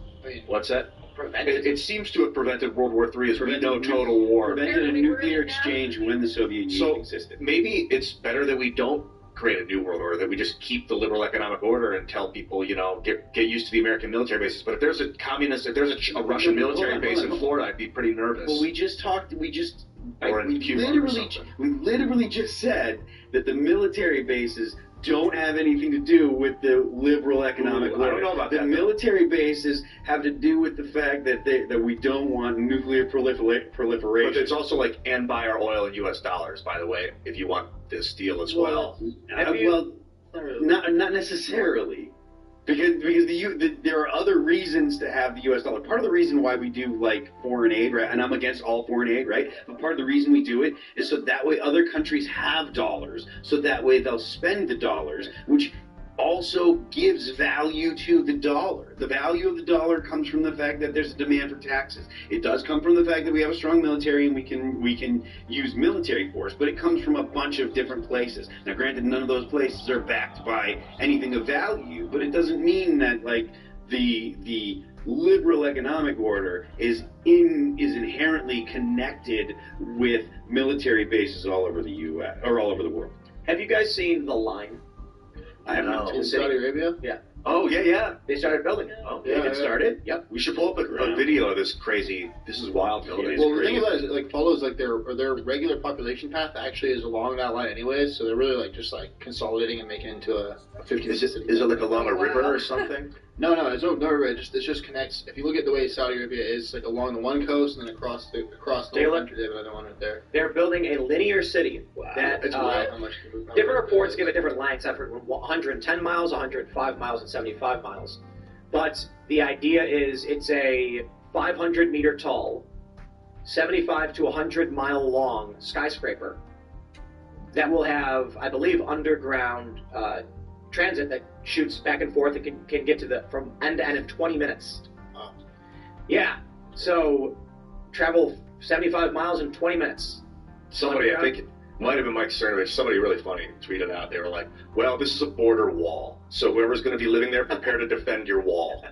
What's that? It seems to have prevented World War III as we know total war. Prevented a nuclear exchange when the Soviet Union existed. Maybe it's better that we don't create a new world order, that we just keep the liberal economic order and tell people, get used to the American military bases. But if there's a Russian military base in Florida, I'd be pretty nervous. Well, we literally just said that the military bases don't have anything to do with the liberal economic order. I don't know about that. The military bases have to do with the fact that we don't want nuclear proliferation. But it's also and buy our oil in U.S. dollars, by the way, if you want this deal as well. Not necessarily. Because there are other reasons to have the U.S. dollar. Part of the reason why we do foreign aid, right? And I'm against all foreign aid, right? But part of the reason we do it is so that way other countries have dollars, so that way they'll spend the dollars, which also gives value to the dollar. The value of the dollar comes from the fact that there's a demand for taxes. It does come from the fact that we have a strong military and we can use military force, but it comes from a bunch of different places. Now, granted, none of those places are backed by anything of value, but it doesn't mean that the liberal economic order is inherently connected with military bases all over the U.S. or all over the world. Have you guys seen The Line? I have not. In Saudi Arabia? Yeah. Oh, yeah. They started building it. Oh, they get started. Yep. We should pull up a video of this crazy, this is wild building. Well, the thing about it is it follows their regular population path actually is along that line anyways, so they're really just consolidating and making it into a 50 Is it along a river or something? No, it's no river. It just connects. If you look at the way Saudi Arabia is, along the one coast and then across the whole country, they have another one right there. They're building a linear city. Wow. That how much different reports give it different lengths. I've heard 110 miles, 105 miles, and 75 miles. But the idea is it's a 500 meter tall, 75 to 100 mile long skyscraper that will have, I believe, underground transit that shoots back and forth and can get to from end to end in 20 minutes. Oh. Yeah. So travel 75 miles in 20 minutes. Somebody, I think it might have been Mike Cernovich, somebody really funny tweeted out, they were like, well, this is a border wall, so whoever's going to be living there, prepare to defend your wall.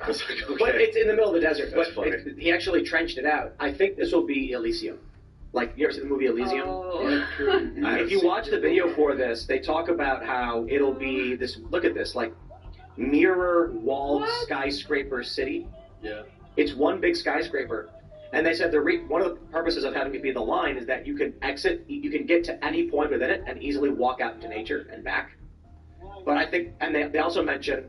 I was like, okay. But it's in the middle of the desert. That's but funny. He actually trenched it out. I think this will be Elysium. You ever seen the movie Elysium? Oh. If you watch the video for this, they talk about how it'll be this, look at this, mirror walled skyscraper city. Yeah. It's one big skyscraper. And they said one of the purposes of having it be the line is that you can you can get to any point within it and easily walk out into nature and back. But I think, and they also mention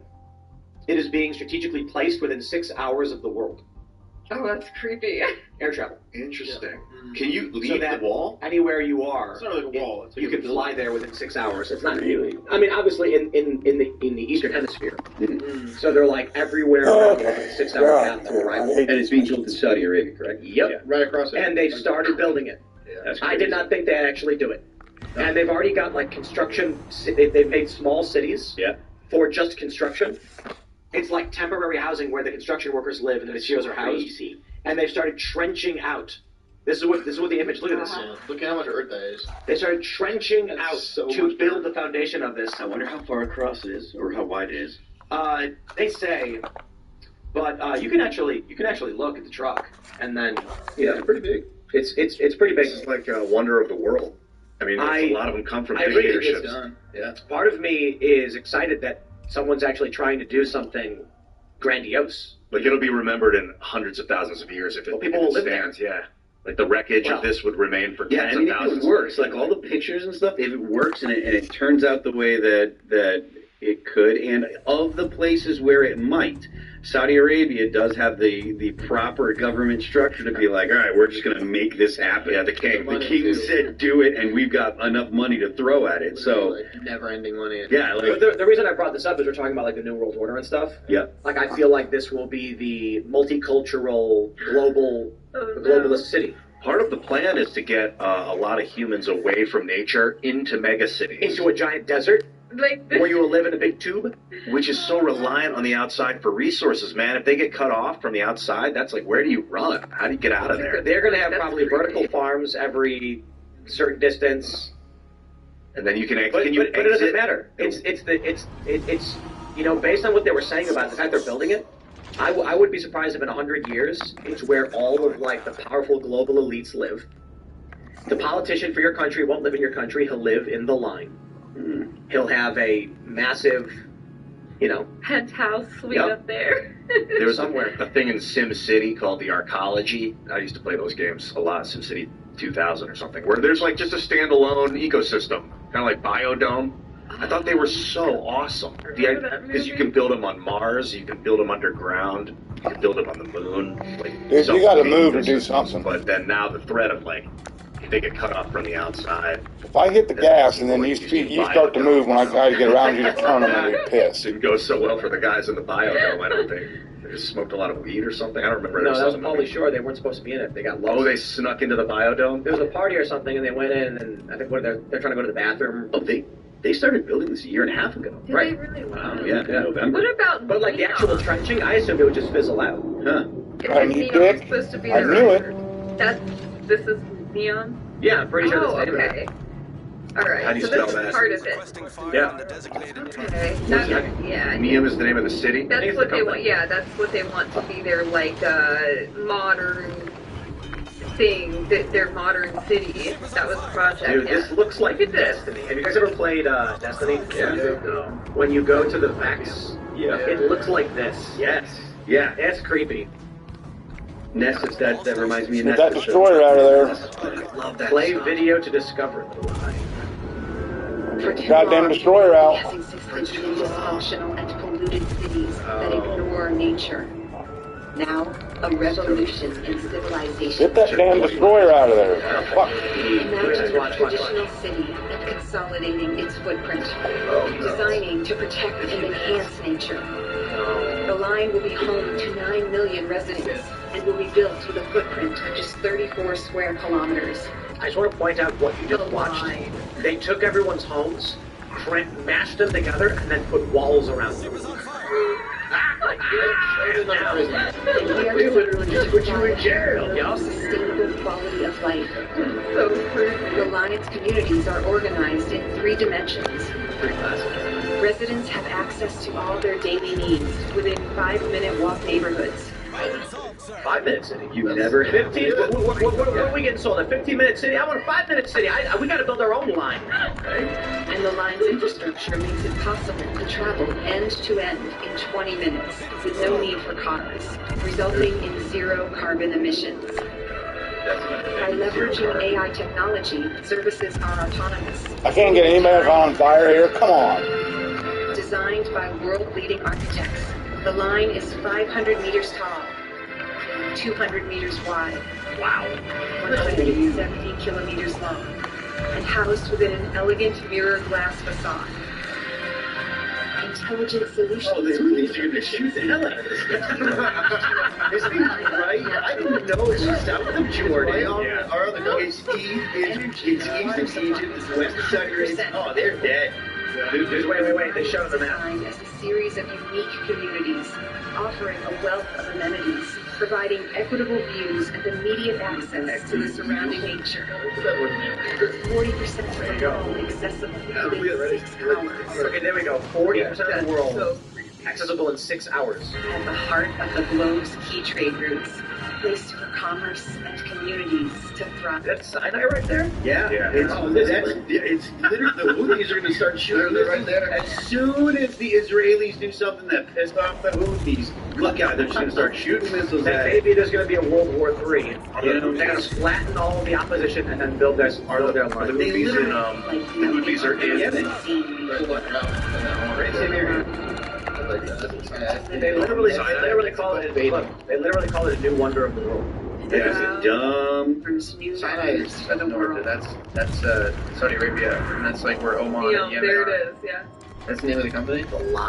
it is being strategically placed within 6 hours of the world. Oh, that's creepy. Air travel. Interesting. Yeah. Can you leave So that the wall? Anywhere you are, It's not like a wall. you can fly there within 6 hours. It's not really. I mean, obviously in the Eastern Hemisphere. So they're everywhere around within 6 hour path to arrival. And it's being built in Saudi Arabia, correct? Yep. Yeah, right across it. And they've started building it. Yeah. That's I did not think they'd actually do it. And they've already got construction. They've made small cities for just construction. It's like temporary housing where the construction workers live and the materials are housed. And they've started trenching out. This is what the image. Look at this. Yeah. Look at how much earth that is. They started trenching That's out so to much build dirt. the foundation of this. I wonder how far across it is, or how wide it is. They say, but you can actually look at the truck and then It's pretty big. it's pretty big. It's like a wonder of the world. I mean, a lot of them come from I agree. dictatorships. It's done. Yeah. Part of me is excited that someone's actually trying to do something grandiose. It'll be remembered in hundreds of thousands of years if it, people will live stands. Yeah. The wreckage of this would remain for Yeah, tens I mean, of if thousands. it works, all the pictures and stuff, if it works and it turns out the way that It could, and of the places where it might, Saudi Arabia does have the proper government structure to be like, all right, we're just going to make this happen. Yeah, the king said do it, and we've got enough money to throw at it. So like never-ending money. Yeah, like, the reason I brought this up is we're talking about like the New World Order and stuff. Yeah. Like I feel like this will be the multicultural globalist city. Part of the plan is to get a lot of humans away from nature into mega cities. Into a giant desert. Like this. Where you will live in a big tube? Which is so reliant on the outside for resources, man. If they get cut off from the outside, that's like, where do you run? How do you get out of there? They're going to have probably vertical farms every certain distance. And then you can exit. But it doesn't matter. It's you know, based on what they were saying about the fact they're building it, I would be surprised if in 100 years it's where all of like the powerful global elites live. The politician for your country won't live in your country. He'll live in the line. He'll have a massive, you know, penthouse suite up there. There was a thing in Sim City called the Arcology. I used to play those games a lot, Sim City 2000 or something, where there's like just a standalone ecosystem, kind of like Biodome. I thought they were so awesome. Because you can build them on Mars, you can build them underground, you can build them on the moon. Like, Dude, you got to move and do something. But then now the threat of like, they get cut off from the outside. If I hit the gas and then you start to move when I try to get around you to turn them, I'll be pissed. Didn't go so well for the guys in the Biodome, I don't think. They just smoked a lot of weed or something. I don't remember. No, that was Pauly Shore. They weren't supposed to be in it. They got lost. Oh, they snuck into the Biodome? There was a party or something, and they went in, and I think they're trying to go to the bathroom. Oh, they started building this a year and a half ago. Did right. they really? Wow, yeah, November. What about But like the actual trenching, I assumed it would just fizzle out. Huh. Is you neon dick. supposed to be I the knew record? it. This is neon? Yeah, I'm pretty sure Oh, that's the name of okay. it. Alright, How do you so spell this that? is part of it. Yeah. Okay. Yeah. Neum is the name of the city? That's what they want. Yeah, that's what they want to be their like modern thing. Their modern city. That was the project. Dude, yeah. this looks like Look at this. Destiny. Have you guys ever played Destiny? Yeah. When you go to the Vex, it looks like this. Yes. Yeah. It's creepy. Nessus, that reminds me of Get Nessus. that destroyer out of there. I love that. Play song. video to discover the lie. Goddamn destroyer out. Has existed in dysfunctional and polluted cities that ignore nature. Now, a revolution in civilization. Get that damn destroyer out of there. Fuck. Imagine a traditional city and consolidating its footprint, designing to protect and enhance nature. The line will be home to 9 million residents and will be built with a footprint of just 34 square kilometers. I just want to point out what you just watched. They took everyone's homes, mashed them together, and then put walls around them. They literally put you in jail. Sustainable quality of life. So, the Lion's communities are organized in 3 dimensions. Residents have access to all their daily needs within 5-minute walk neighborhoods. 5-minute city. You never 15. What are we getting sold? A 15-minute city? I want a 5-minute city. We got to build our own line. And the line's infrastructure makes it possible to travel end to end in 20 minutes with no need for cars, resulting in 0 carbon emissions. By leveraging AI technology, services are autonomous. I can't get anybody on fire here. Come on. Designed by world-leading architects, the line is 500 meters tall, 200 meters wide, 170 kilometers long, and housed within an elegant mirror glass facade. Intelligent solutions. Oh, these are going to shoot the hell out of this guy. Is he right? I didn't know it was south of Jordan. Our other dog is east of Egypt, it's west of Saudi Arabia. Oh, they're dead. Wait. They showed the map. Designed as a series of unique communities, offering a wealth of amenities, providing equitable views and immediate access to the surrounding nature. With 40% of the world accessible within 6 hours. Okay, there we go. 40% of the world accessible in 6 hours. At the heart of the globe's key trade routes, placed for commerce and communities to thrive. That's Sinai right there? Yeah. It's literally, the Houthis are going to start shooting this right there. As soon as the Israelis do something that pissed off the Houthis, look out, they're just going to start shooting missiles And at it. maybe there's going to be a World War III. They're going to flatten all of the opposition and then build their line. The Houthis are in Yemen. They literally call it. Look, they literally call it a new wonder of the world. That's dumb. Sinai is north. That's Saudi Arabia, and that's like where Oman and Yemen there are. it is. Yeah. That's the name of the company.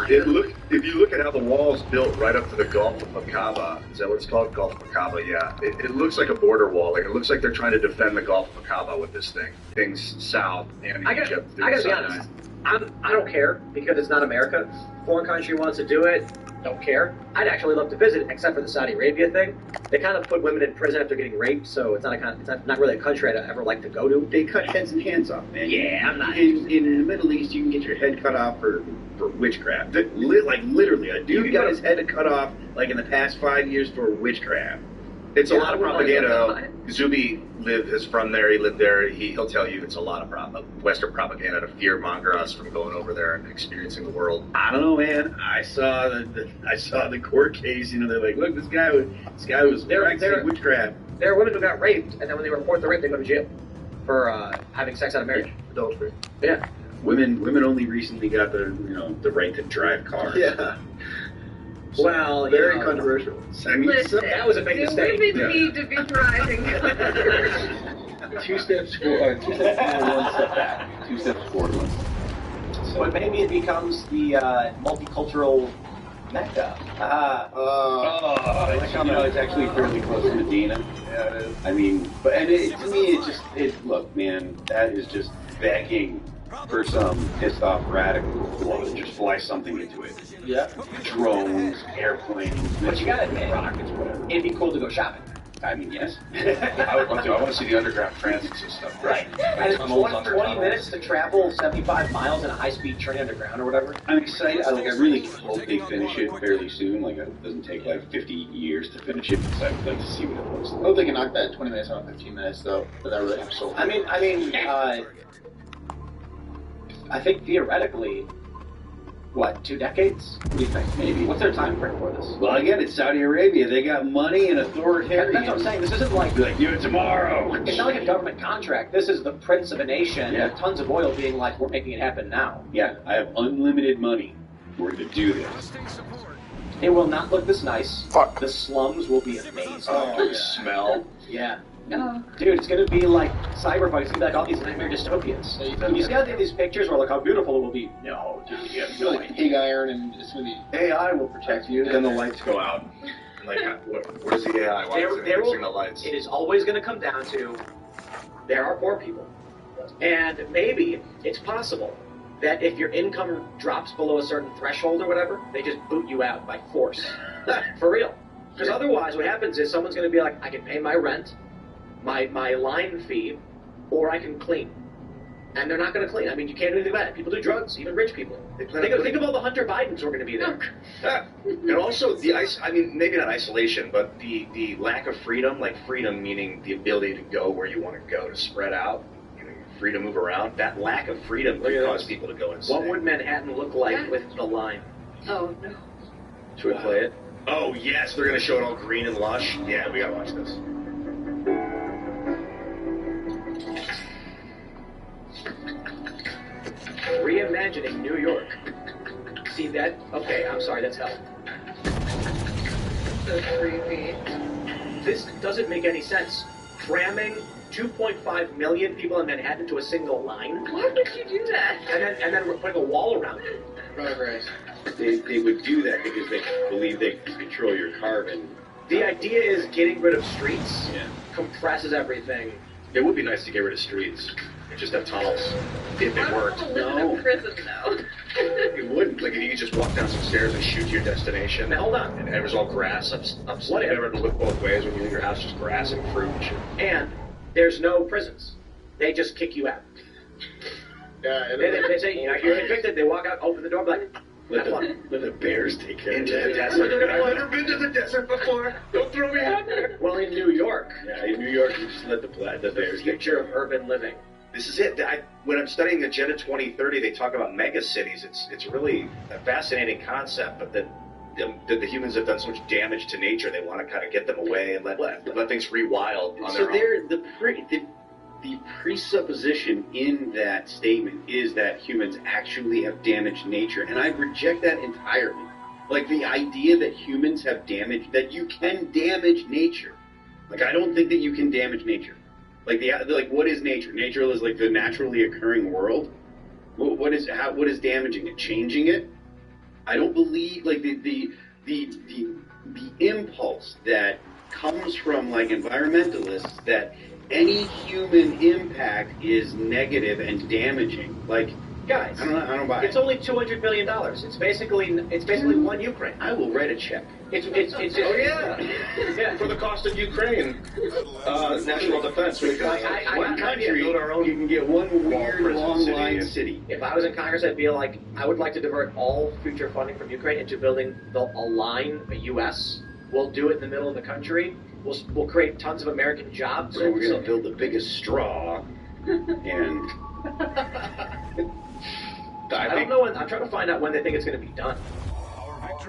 If you look at how the wall's built right up to the Gulf of Aqaba, is that what it's called? Gulf of Aqaba, yeah. It looks like a border wall. Like it looks like they're trying to defend the Gulf of Aqaba with this thing. Things south and Egypt. I gotta be honest. I don't care because it's not America. Foreign country wants to do it. Don't care. I'd actually love to visit, except for the Saudi Arabia thing. They kind of put women in prison after getting raped, so it's not really a country I'd ever like to go to. They cut heads and hands off, man. Yeah, I'm not. In the Middle East, you can get your head cut off for witchcraft. Like literally, a dude got his head cut off like in the past 5 years for witchcraft. It's a lot of propaganda. Zuby is from there. He lived there. He'll tell you it's a lot of Western propaganda to fearmonger us from going over there and experiencing the world. I don't know, man. I saw the court case. You know, they're like, look, this guy was practicing witchcraft. There are women who got raped, and then when they report the rape, they go to jail for having sex out of marriage, Adultery. Yeah. Women only recently got the right to drive cars. Yeah. Well, very controversial. I mean, that was a big mistake. Women need to be driving. 2 steps forward, 1 step back. 2 steps forward, 1 step. But maybe it becomes the multicultural Mecca. It's actually fairly close to Medina. Yeah, it is. I mean, to me, look, man, that is just begging for some pissed off radical who want to just fly something into it. Yeah. Drones, airplanes, But you gotta admit, rockets, whatever. it'd be cool to go shopping. I mean, yes. I would want to. I want to see the underground transit system. Right. And it's 20 minutes to travel 75 miles in a high-speed train underground or whatever. I'm excited. I really hope they finish it fairly soon. Like, it doesn't take like 50 years to finish it. So I'd like to see what it looks like. I hope they can knock that 20 minutes out of 15 minutes, though. But that really helps so I mean, I think theoretically, what, 2 decades? What do you think? Maybe. What's their time frame for this? Well, again, it's Saudi Arabia. They got money and authoritarian. That's what I'm saying. This isn't like do it tomorrow. It's not like a government contract. This is the prince of a nation Yeah. with tons of oil being like, we're making it happen now. Yeah, I have unlimited money. We're going to do this. It will not look this nice. Fuck. The slums will be amazing. The smell. Yeah. Oh. Dude, it's gonna be like cyberpunk. It's gonna be like all these nightmare dystopias. You see how they have these pictures where like how beautiful it will be? No, dude, you have no idea. pig iron, and it's going to be AI will protect you. Then the lights go out. Like, where's the AI? Why is it fixing the lights? It is always gonna come down to there are poor people, and maybe it's possible that if your income drops below a certain threshold or whatever, they just boot you out by force. For real. Because otherwise, what happens is someone's gonna be like, I can pay my rent, my line fee, or I can clean. And they're not going to clean. I mean, you can't do anything about it. People do drugs, even rich people. Think of all the Hunter Bidens who are going to be there. And also, maybe not isolation, but the lack of freedom, like freedom meaning the ability to go where you want to go, to spread out, free to move around, that lack of freedom can cause people to go insane. What would Manhattan look like with the line? Oh, no. Should we play it? Oh, yes, they're going to show it all green and lush. Yeah, we got to watch this. Reimagining New York. See that? Okay, I'm sorry, that's hell. So creepy. This doesn't make any sense. Cramming 2.5 million people in Manhattan to a single line, Why would you do that? and then we're putting a wall around it. progress. They would do that because they believe they can control your carbon. The idea is getting rid of streets Yeah. compresses everything. It would be nice to get rid of streets. Just have tunnels. If it worked. I don't want to live in a prison, though. It wouldn't. Like, if you could just walk down some stairs and shoot to your destination. Now, hold on. And it was all grass. What if- You ever look both ways when you leave your house, just grass and fruit and shit. And there's no prisons. They just kick you out. Yeah, They say, you're convicted. They walk out, open the door, be like, Let have fun. the bears take care Into of the it. desert. I've never been to the desert before. Don't throw me out there. Well, in New York, Yeah, in New York, you just let the bears take future care of urban living. This is it. When I'm studying Agenda 2030, they talk about mega cities. It's really a fascinating concept, but that the humans have done so much damage to nature, they want to kind of get them away and let things rewild on So their own. the presupposition in that statement is that humans actually have damaged nature, and I reject that entirely. Like the idea that humans have damaged, that you can damage nature. Like I don't think that you can damage nature. Like what is nature? Nature is like the naturally occurring world. What is damaging it? Changing it? I don't believe like the impulse that comes from like environmentalists that any human impact is negative and damaging. Like, guys, I don't buy it. It's only $200 million. It's basically one Ukraine. I will write a check. It's Oh yeah, for the cost of Ukraine, national defense. One country, you can get one weird long-line city. If I was in Congress, I'd be like, I would like to divert all future funding from Ukraine into building a line, a U.S. We'll do it in the middle of the country. We'll create tons of American jobs. So we're going to build the biggest straw, and I don't know. I'm trying to find out when they think it's going to be done.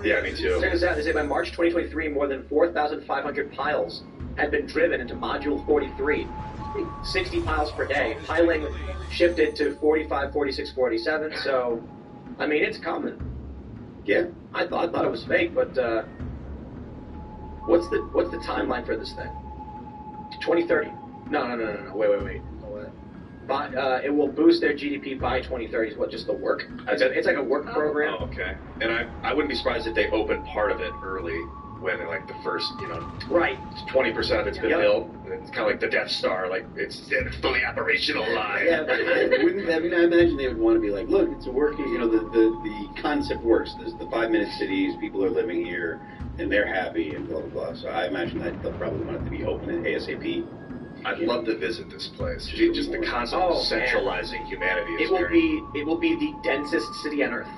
Yeah, me too. They say by March 2023, more than 4,500 piles had been driven into Module 43. 60 piles per day. Piling shifted to 45, 46, 47. So, I mean, it's coming. Yeah. I thought it was fake, but what's the timeline for this thing? 2030. No. Wait. But it will boost their GDP by 2030. What, just the work? It's like a work program. Oh, okay. And I wouldn't be surprised if they open part of it early, when like the first, right, 20% of it's been built. It's kind of like the Death Star, like it's fully operational live. Yeah, but I imagine they would want to be like, look, it's working. The concept works. There's the 5-minute cities. People are living here, and they're happy, and blah blah blah. So I imagine that they'll probably want it to be open at ASAP. I'd love to visit this place. Just the concept of centralizing humanity is It will be the densest city on Earth.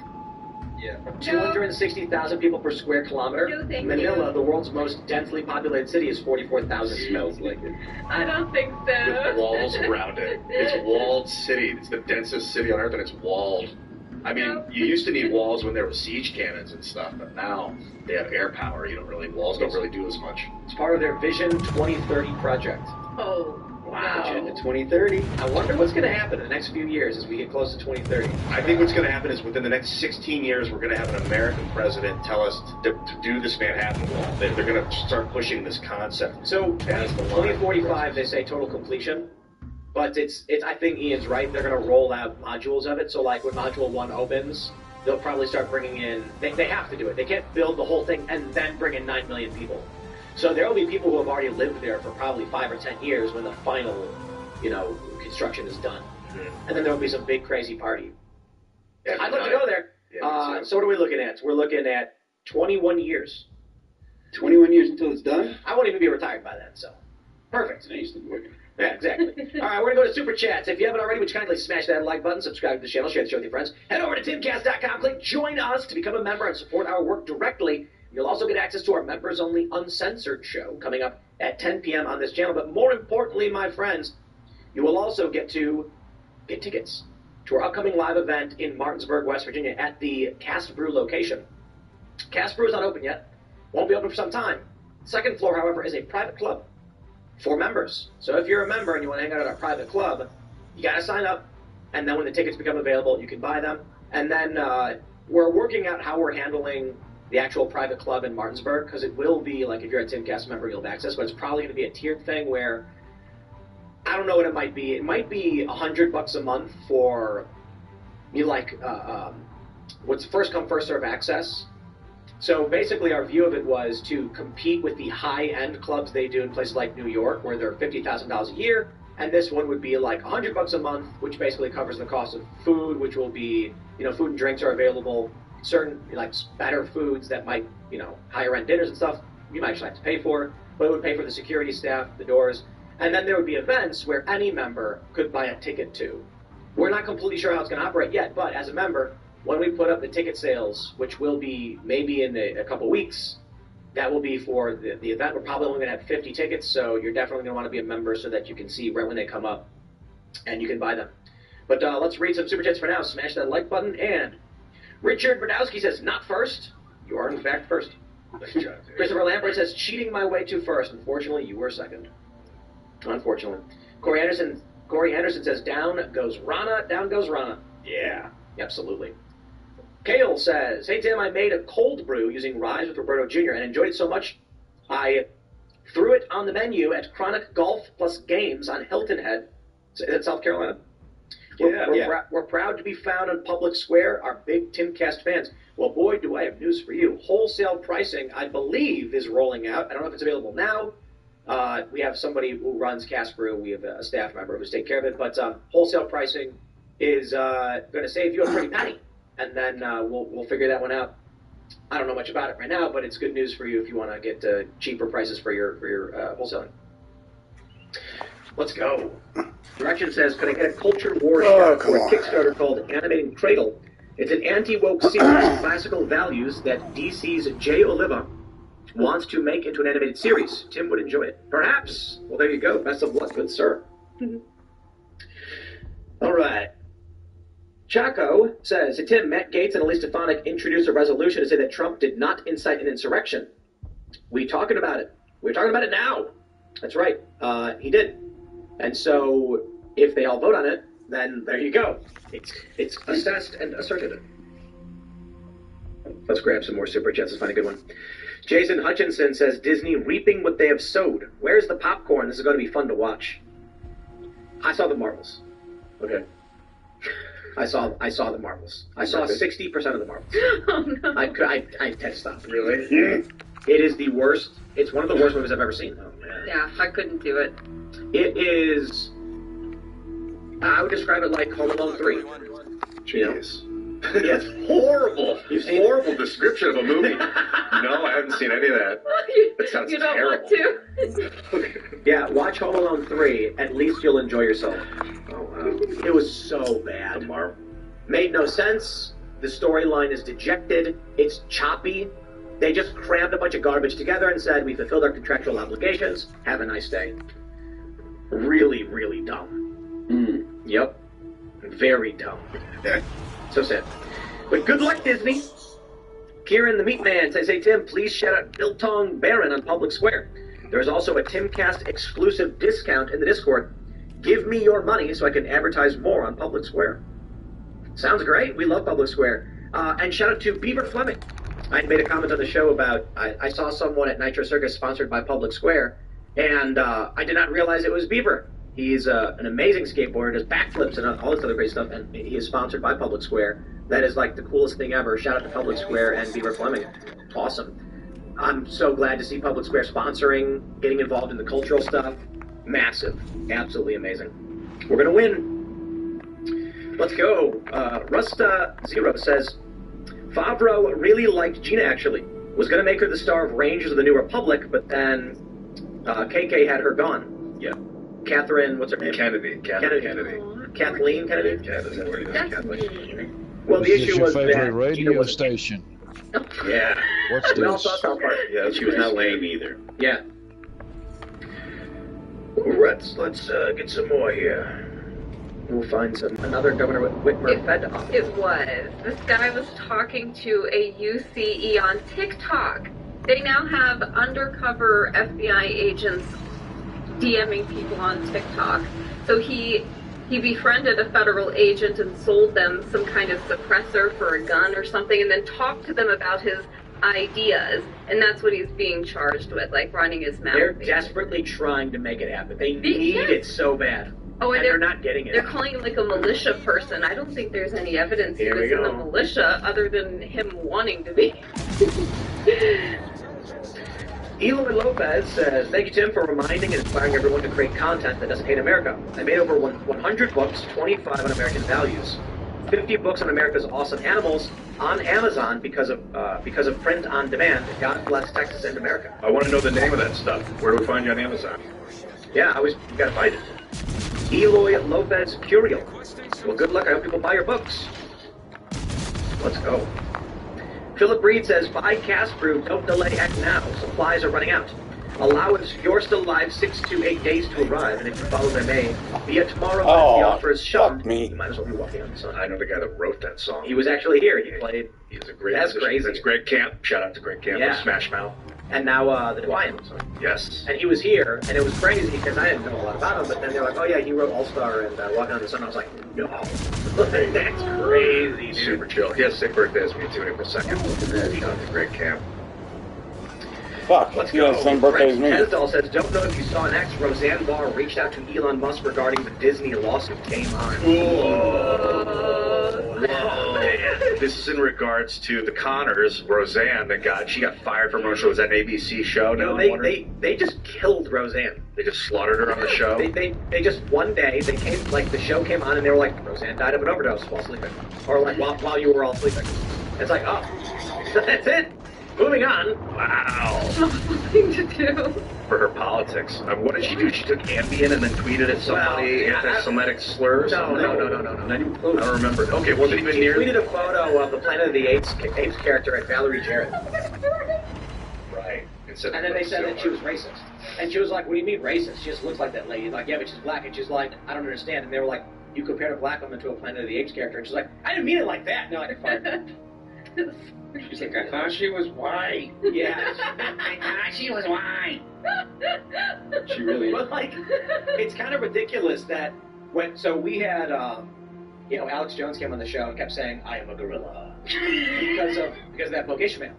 Yeah. 260,000 people per square kilometer. No, thank Manila, you. the world's most densely populated city, is 44,000. Smells like it. I don't think so. With walls around it. It's a walled city. It's the densest city on Earth, and it's walled. I mean, you used to need walls when there were siege cannons and stuff, but now they have air power. Walls don't really do as much. It's part of their Vision 2030 project. Oh, wow. Agenda 2030. I wonder what's going to happen in the next few years as we get close to 2030. I think what's going to happen is within the next 16 years, we're going to have an American president tell us to do this Manhattan Wall. They're going to start pushing this concept. So, as the 2045, they say total completion. But it's. I think Ian's right. They're going to roll out modules of it. So, like when Module 1 opens, they'll probably start bringing in. They have to do it. They can't build the whole thing and then bring in 9 million people. So there will be people who have already lived there for probably 5 or 10 years when the final, construction is done. Mm-hmm. And then there will be some big crazy party. Yeah, I'd love to go there. Yeah, so what are we looking at? We're looking at 21 years. 21 years until it's done? I won't even be retired by then, so. Perfect. Nice. Yeah, exactly. All right, we're going to go to Super Chats. If you haven't already, would you kindly smash that like button, subscribe to the channel, share the show with your friends. Head over to timcast.com, click join us to become a member and support our work directly. You'll also get access to our members-only uncensored show coming up at 10 p.m. on this channel. But more importantly, my friends, you will also get to get tickets to our upcoming live event in Martinsburg, West Virginia at the Cast Brew location. Cast Brew is not open yet. Won't be open for some time. Second floor, however, is a private club for members. So if you're a member and you want to hang out at our private club, you got to sign up. And then when the tickets become available, you can buy them. And then we're working out how we're handling the actual private club in Martinsburg, because it will be, like, if you're a Timcast member, you'll have access, but it's probably going to be a tiered thing where, I don't know what it might be. It might be $100 a month for, what's first come, first serve access. So basically our view of it was to compete with the high-end clubs they do in places like New York, where they're $50,000 a year, and this one would be like $100 a month, which basically covers the cost of food, which will be, food and drinks are available. Certain, better foods that might, higher-end dinners and stuff, you might actually have to pay for, but it would pay for the security staff, the doors. And then there would be events where any member could buy a ticket to. We're not completely sure how it's going to operate yet, but as a member, when we put up the ticket sales, which will be maybe in a couple weeks, that will be for the event. We're probably only going to have 50 tickets, so you're definitely going to want to be a member so that you can see right when they come up, and you can buy them. But let's read some Super Chats for now. Smash that like button, and Richard Brodowski says, not first. You are, in fact, first. Nice job, Christopher Lambert says, cheating my way to first. Unfortunately, you were second. Unfortunately. Corey Anderson says, down goes Rana, down goes Rana. Yeah. Absolutely. Kale says, hey Tim, I made a cold brew using Rise with Roberto Jr. and enjoyed it so much I threw it on the menu at Chronic Golf Plus Games on Hilton Head in South Carolina. We're proud to be found on Public Square, our big Timcast fans. Well, boy, do I have news for you. Wholesale pricing, I believe, is rolling out. I don't know if it's available now. We have somebody who runs Cast Brew. We have a staff member who's taking care of it. But wholesale pricing is going to save you a pretty penny. And then we'll figure that one out. I don't know much about it right now, but it's good news for you if you want to get cheaper prices for your wholesaling. Let's go. Direction says, could I get a Culture War shot for a Kickstarter called Animating Cradle? It's an anti-woke series of classical values that DC's Jay Oliva wants to make into an animated series. Tim would enjoy it. Perhaps. Well, there you go. Best of luck, good sir. All right. Chaco says, hey, Tim, Matt Gaetz and Elise Stefanik introduced a resolution to say that Trump did not incite an insurrection. We talking about it. We're talking about it now. That's right. He did. And so if they all vote on it, then there you go. It's assessed and asserted. Let's grab some more super chats. Let's find a good one. Jason Hutchinson says, Disney reaping what they have sowed. Where's the popcorn? This is going to be fun to watch. I saw the Marvels. Okay. I saw the Marvels. I saw 60% of the Marvels. Oh, no. I had to stop. Really? It is the worst. It's one of the worst movies I've ever seen. Oh, man. Yeah, I couldn't do it. It is... I would describe it like Home Alone 3. Jeez. Yes, horrible. Horrible description of a movie. No, I haven't seen any of that. That sounds you don't terrible. Want to? Yeah, watch Home Alone 3. At least you'll enjoy yourself. Oh, wow. It was so bad. Made no sense. The storyline is dejected. It's choppy. They just crammed a bunch of garbage together and said, we fulfilled our contractual obligations. Have a nice day. Really, really dumb. Yep. Very dumb. So sad. But good luck, Disney. Kieran the Meat Man says, hey, Tim, please shout out Biltong Baron on Public Square. There's also a Timcast exclusive discount in the Discord. Give me your money so I can advertise more on Public Square. Sounds great. We love Public Square. And shout out to Beaver Fleming. I made a comment on the show about I saw someone at Nitro Circus sponsored by Public Square, and I did not realize it was Beaver. He's an amazing skateboarder, does backflips and all this other great stuff, and he is sponsored by Public Square. That is like the coolest thing ever. Shout out to Public Square and Beaver Fleming. Awesome. I'm so glad to see Public Square sponsoring, getting involved in the cultural stuff. Massive. Absolutely amazing. We're going to win. Let's go. Rusta Zero says, Favreau really liked Gina, actually. Was going to make her the star of Rangers of the New Republic, but then KK had her gone. Yeah. Catherine, what's her name? Kennedy. Kathleen Kennedy? Kathleen. Well, the issue was favorite that radio station. Yeah. What's We all this? saw South Park. Yeah, she was not lame either. Yeah. Let's get some more here. We'll find another Governor Whitmer Fed off. It was. This guy was talking to a UCE on TikTok. They now have undercover FBI agents DMing people on TikTok. So he befriended a federal agent and sold them some kind of suppressor for a gun or something, and then talked to them about his ideas, and that's what he's being charged with, like running his mouth. They're desperately trying to make it happen. They need it so bad. Oh, and they're not getting it. They're calling him like a militia person. I don't think there's any evidence he Here was we in the go. militia other than him wanting to be. Eloy Lopez says, thank you, Tim, for reminding and inspiring everyone to create content that doesn't hate America. I made over 100 books, 25 on American values, 50 books on America's awesome animals on Amazon because of print on demand. God bless Texas and America. I want to know the name of that stuff. Where do we find you on Amazon? Yeah, we got to find it. Eloy Lopez Curiel. Well, good luck. I hope people buy your books. Let's go. Philip Reed says, buy Cast Brew, don't delay, act now. Supplies are running out. Allow if you're still alive 6 to 8 days to arrive, and if you follow their May, be it tomorrow, if the offer is shunned, you might as well be walking on the sun. I know the guy that wrote that song. He was actually here. He played. He's a great That's musician. crazy. That's Greg Camp. Shout out to Greg Camp Yeah. of Smash Mouth. and now the Dwayne. Yes. And he was here, and it was crazy because I didn't know a lot about him. But then they're like, "Oh yeah, he wrote All Star and Walking on the Sun." I was like, "No, that's crazy, dude." Super chill. He has the same birthday as me too, April 2nd. He's a great camp. Fuck. Let's go. go. Same birthday as me. Hesdall says, "Don't know if you saw an ex. Roseanne Barr reached out to Elon Musk regarding the Disney lawsuit came on." This is in regards to the Connors, Roseanne, she got fired from her show. Was that an ABC show? No, they just killed Roseanne. They just slaughtered her on the show? They just, one day, they came, like, the show came on and they were like, "Roseanne died of an overdose while sleeping." Or, like, while you were all sleeping. It's like, oh, that's it. Moving on. Wow. Nothing to do. For her politics. What did she do? She took Ambien and then tweeted at somebody anti-Semitic slurs? No. Not even close. I don't remember. Okay, wasn't even near. She tweeted a photo of the Planet of the Apes character at Valerie Jarrett. Right. And then they said that she was racist. And she was like, "What do you mean racist? She just looks like that lady." Like, "Yeah, but she's black." And she's like, "I don't understand." And they were like, "You compared a black woman to a Planet of the Apes character." And she's like, "I didn't mean it like that." No, I didn't find it. She's like, "I thought she was white." Yeah. I thought she was white. She really is. But, like, it's kind of ridiculous that so we had, Alex Jones came on the show and kept saying, "I am a gorilla," because of that book Ishmael.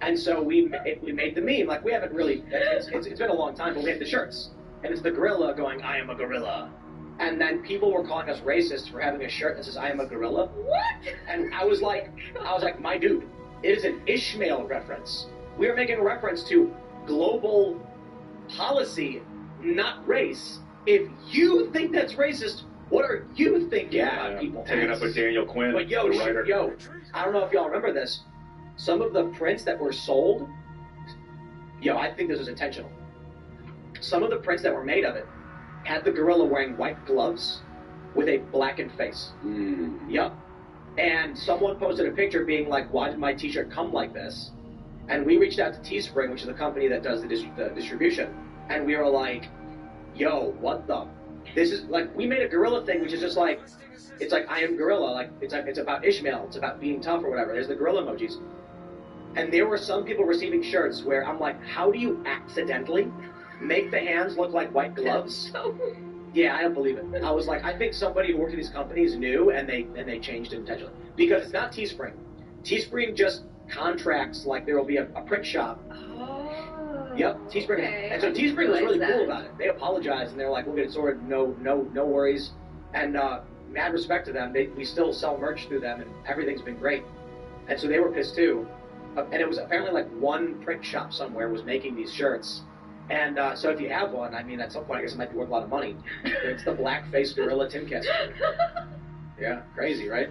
And so we made the meme. Like, we haven't really, it's been a long time, but we had the shirts. And it's the gorilla going, "I am a gorilla." And then people were calling us racist for having a shirt that says, "I am a gorilla." What? And I was like, "My dude, it is an Ishmael reference. We are making a reference to global policy, not race. If you think that's racist, what are you thinking about people?" Taking up with Daniel Quinn, but the writer. I don't know if y'all remember this. Some of the prints that were sold, I think this was intentional. Some of the prints that were made of it had the gorilla wearing white gloves with a blackened face. Yup. And someone posted a picture being like, "Why did my t-shirt come like this?" And we reached out to Teespring, which is the company that does the distribution. And we were like, "Yo, what the?" This is like, we made a gorilla thing, which is just like, it's like, "I am gorilla." Like, it's about Ishmael. It's about being tough or whatever. There's the gorilla emojis. And there were some people receiving shirts where I'm like, how do you accidentally make the hands look like white gloves? Yeah, I don't believe it. I was like, I think somebody who worked at these companies knew, and they changed it intentionally. Because it's not Teespring. Teespring just contracts, like, there will be a print shop. Oh. Yep, Teespring. Okay. And so Teespring was really cool about it. They apologized, and they're like, "We'll get it sorted. No worries." And mad respect to them. We still sell merch through them, and everything's been great. And so they were pissed too. And it was apparently like one print shop somewhere was making these shirts. And so if you have one, I mean, at some point, I guess it might be worth a lot of money. It's the black-faced gorilla Timcast. Yeah, crazy, right?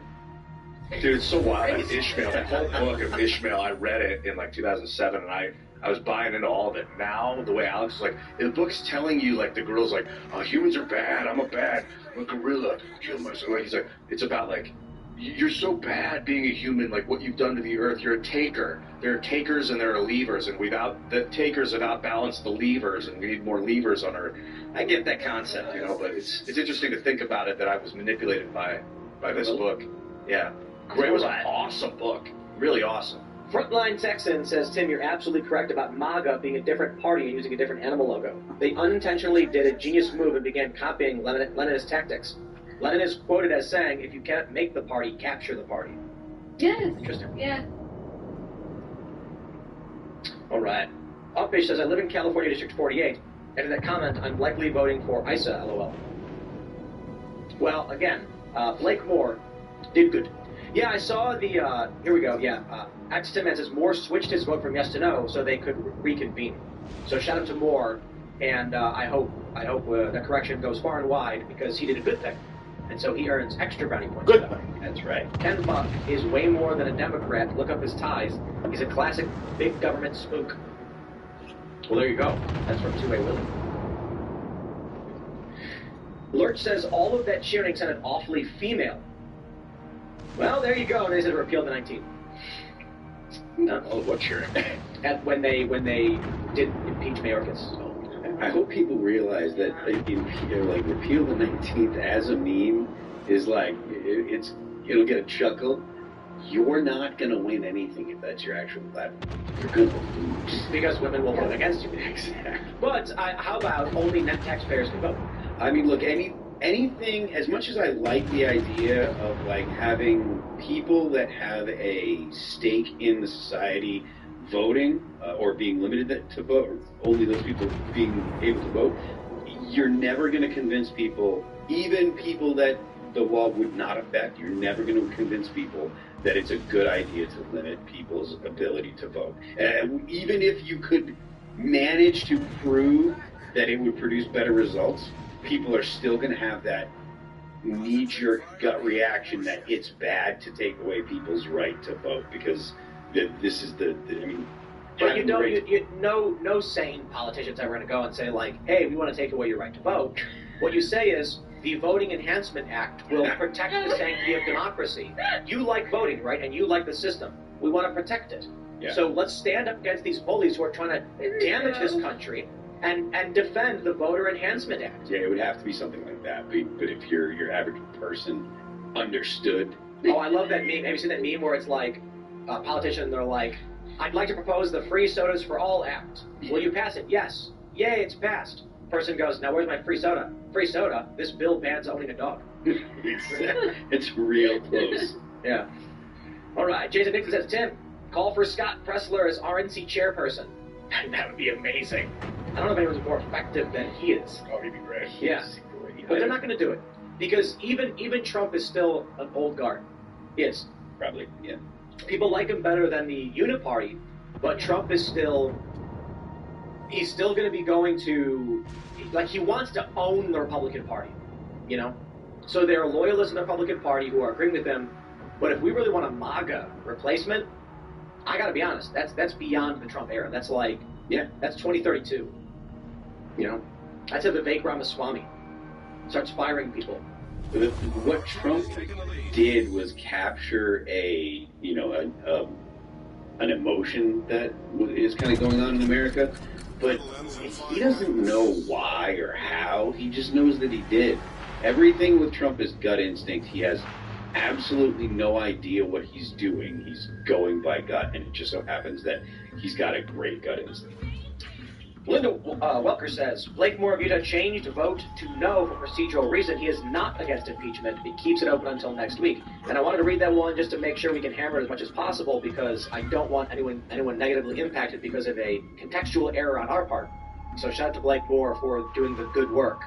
Dude, it's so wild. Ishmael, that whole book of Ishmael, I read it in like 2007, and I was buying into all of it. Now, the way Alex is like, the book's telling you, like, the gorilla's like, "Oh, humans are bad. I'm a gorilla. Kill myself." Like, he's like, it's about like, you're so bad being a human, like what you've done to the earth. You're a taker. There are takers and there are levers, and the takers have outbalanced the levers, and we need more levers on Earth. I get that concept, but it's interesting to think about it, that I was manipulated by this book. Yeah. It was an awesome book. Really awesome. Frontline Texan says, "Tim, you're absolutely correct about MAGA being a different party and using a different animal logo. They unintentionally did a genius move and began copying Leninist tactics. Lenin is quoted as saying, 'If you can't make the party, capture the party.'" Yes. Interesting. Yeah. All right. Upfish says, "I live in California, District 48. After that comment, I'm likely voting for ISA, LOL." Well, again, Blake Moore did good. Yeah, I saw the, here we go, yeah. Axton says Moore switched his vote from yes to no so they could reconvene. So shout out to Moore, and I hope that correction goes far and wide, because he did a good thing. And so he earns extra brownie points. Good. That's right. Ken Buck is way more than a Democrat. Look up his ties. He's a classic big government spook. Well, there you go. That's from Two-Way Willie. Lurch says all of that cheering sounded awfully female. Well, there you go. They said repeal the 19. Not all of what cheering. When they did impeach Mayorkas. I hope people realize that repeal the 19th as a meme is like, it'll get a chuckle, you're not going to win anything if that's your actual platform. You're going to lose. Because women will vote against you. Exactly. But how about only net taxpayers can vote? I mean, look, anything, as much as I like the idea of like having people that have a stake in the society voting or being limited to vote, only those people being able to vote, you're never going to convince people, even people that the law would not affect, you're never going to convince people that it's a good idea to limit people's ability to vote. Even if you could manage to prove that it would produce better results, people are still going to have that knee-jerk gut reaction that it's bad to take away people's right to vote because this is I mean. But no sane politician's ever going to go and say like, hey, we want to take away your right to vote. What you say is, the Voting Enhancement Act will protect the sanctity of democracy. You like voting, right? And you like the system. We want to protect it. Yeah. So let's stand up against these bullies who are trying to damage this country and defend the Voter Enhancement Act. Yeah, it would have to be something like that. But if your average person understood. Oh, I love that meme. Have you seen that meme where it's like a politician, they're like, I'd like to propose the Free Sodas for All Act. Will you pass it? Yes. Yay, it's passed. Person goes, now where's my free soda? Free soda? This bill bans owning a dog. It's real close. Yeah. All right, Jason Nixon says, Tim, call for Scott Pressler as RNC chairperson. That would be amazing. I don't know if anyone's more effective than he is. Oh, he'd be great. Yeah. But they're not going to do it. Because even Trump is still an old guard. He is. Probably, yeah. People like him better than the Uniparty, but Trump is still... He's still going to be going to... Like, he wants to own the Republican Party, you know? So there are loyalists in the Republican Party who are agreeing with him, but if we really want a MAGA replacement, I got to be honest, that's beyond the Trump era. That's like, yeah, that's 2032. You know? That's a Vivek Ramaswamy. Starts firing people. What Trump did was capture an emotion that is kind of going on in America, but he doesn't know why or how. He just knows that he did. Everything with Trump is gut instinct. He has absolutely no idea what he's doing. He's going by gut, and it just so happens that he's got a great gut instinct. Linda Welker says, Blake Moore of Utah changed vote to no for procedural reason. He is not against impeachment. He keeps it open until next week. And I wanted to read that one just to make sure we can hammer it as much as possible because I don't want anyone negatively impacted because of a contextual error on our part. So shout out to Blake Moore for doing the good work.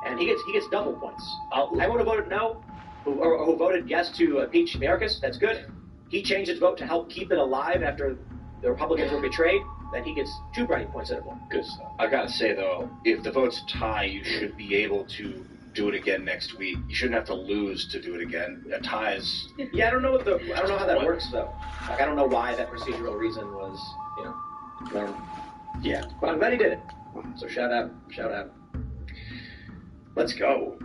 And he gets double points. Everyone who voted no, who voted yes to impeach Mayorkas, that's good. He changed his vote to help keep it alive after the Republicans were betrayed. Then he gets 2 brownie points out of 1. Good stuff. I gotta say though, if the votes tie, you should be able to do it again next week. You shouldn't have to lose to do it again. A tie is. Yeah, I don't know how that works though. Like I don't know why that procedural reason was, you know. I don't know. Yeah, but I'm glad he did it. So shout out. Let's go.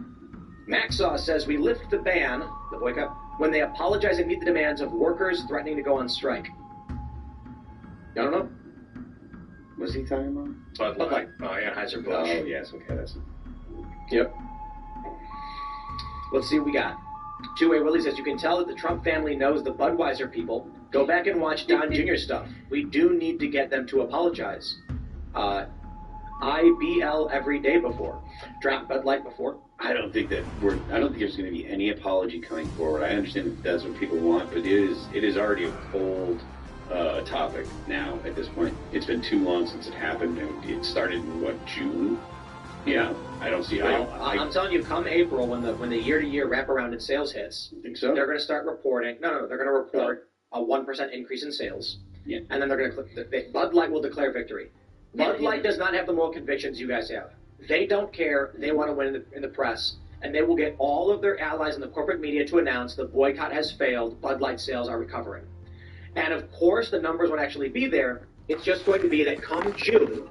Maxaw says we lift the ban, the boycott, when they apologize and meet the demands of workers threatening to go on strike. I don't know. What's he talking about? Bud Light. Anheuser-Busch. Oh, yes, okay, that's it. Yep. Let's see what we got. 2A Willie says, you can tell that the Trump family knows the Budweiser people. Go back and watch Don Jr. stuff. We do need to get them to apologize. IBL every day before. Drop Bud Light before. I don't think there's going to be any apology coming forward. I understand that that's what people want, but it is already a cold topic now at this point. It's been too long since it happened. It started in June? Yeah, I don't see how. I'm telling you, come April, when the year-to-year wraparound in sales hits, you think so? They're going to start reporting. No, they're going to report a 1% increase in sales. Yeah. And then they're going to Bud Light will declare victory. Bud Light does not have the moral convictions you guys have. They don't care. They want to win in the press. And they will get all of their allies in the corporate media to announce the boycott has failed. Bud Light sales are recovering. And of course, the numbers won't actually be there. It's just going to be that come June,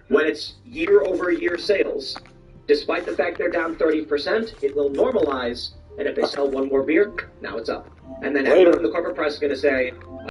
when it's year-over-year sales, despite the fact they're down 30%, it will normalize. And if they sell one more beer, now it's up. And then everyone in the corporate press is going to say,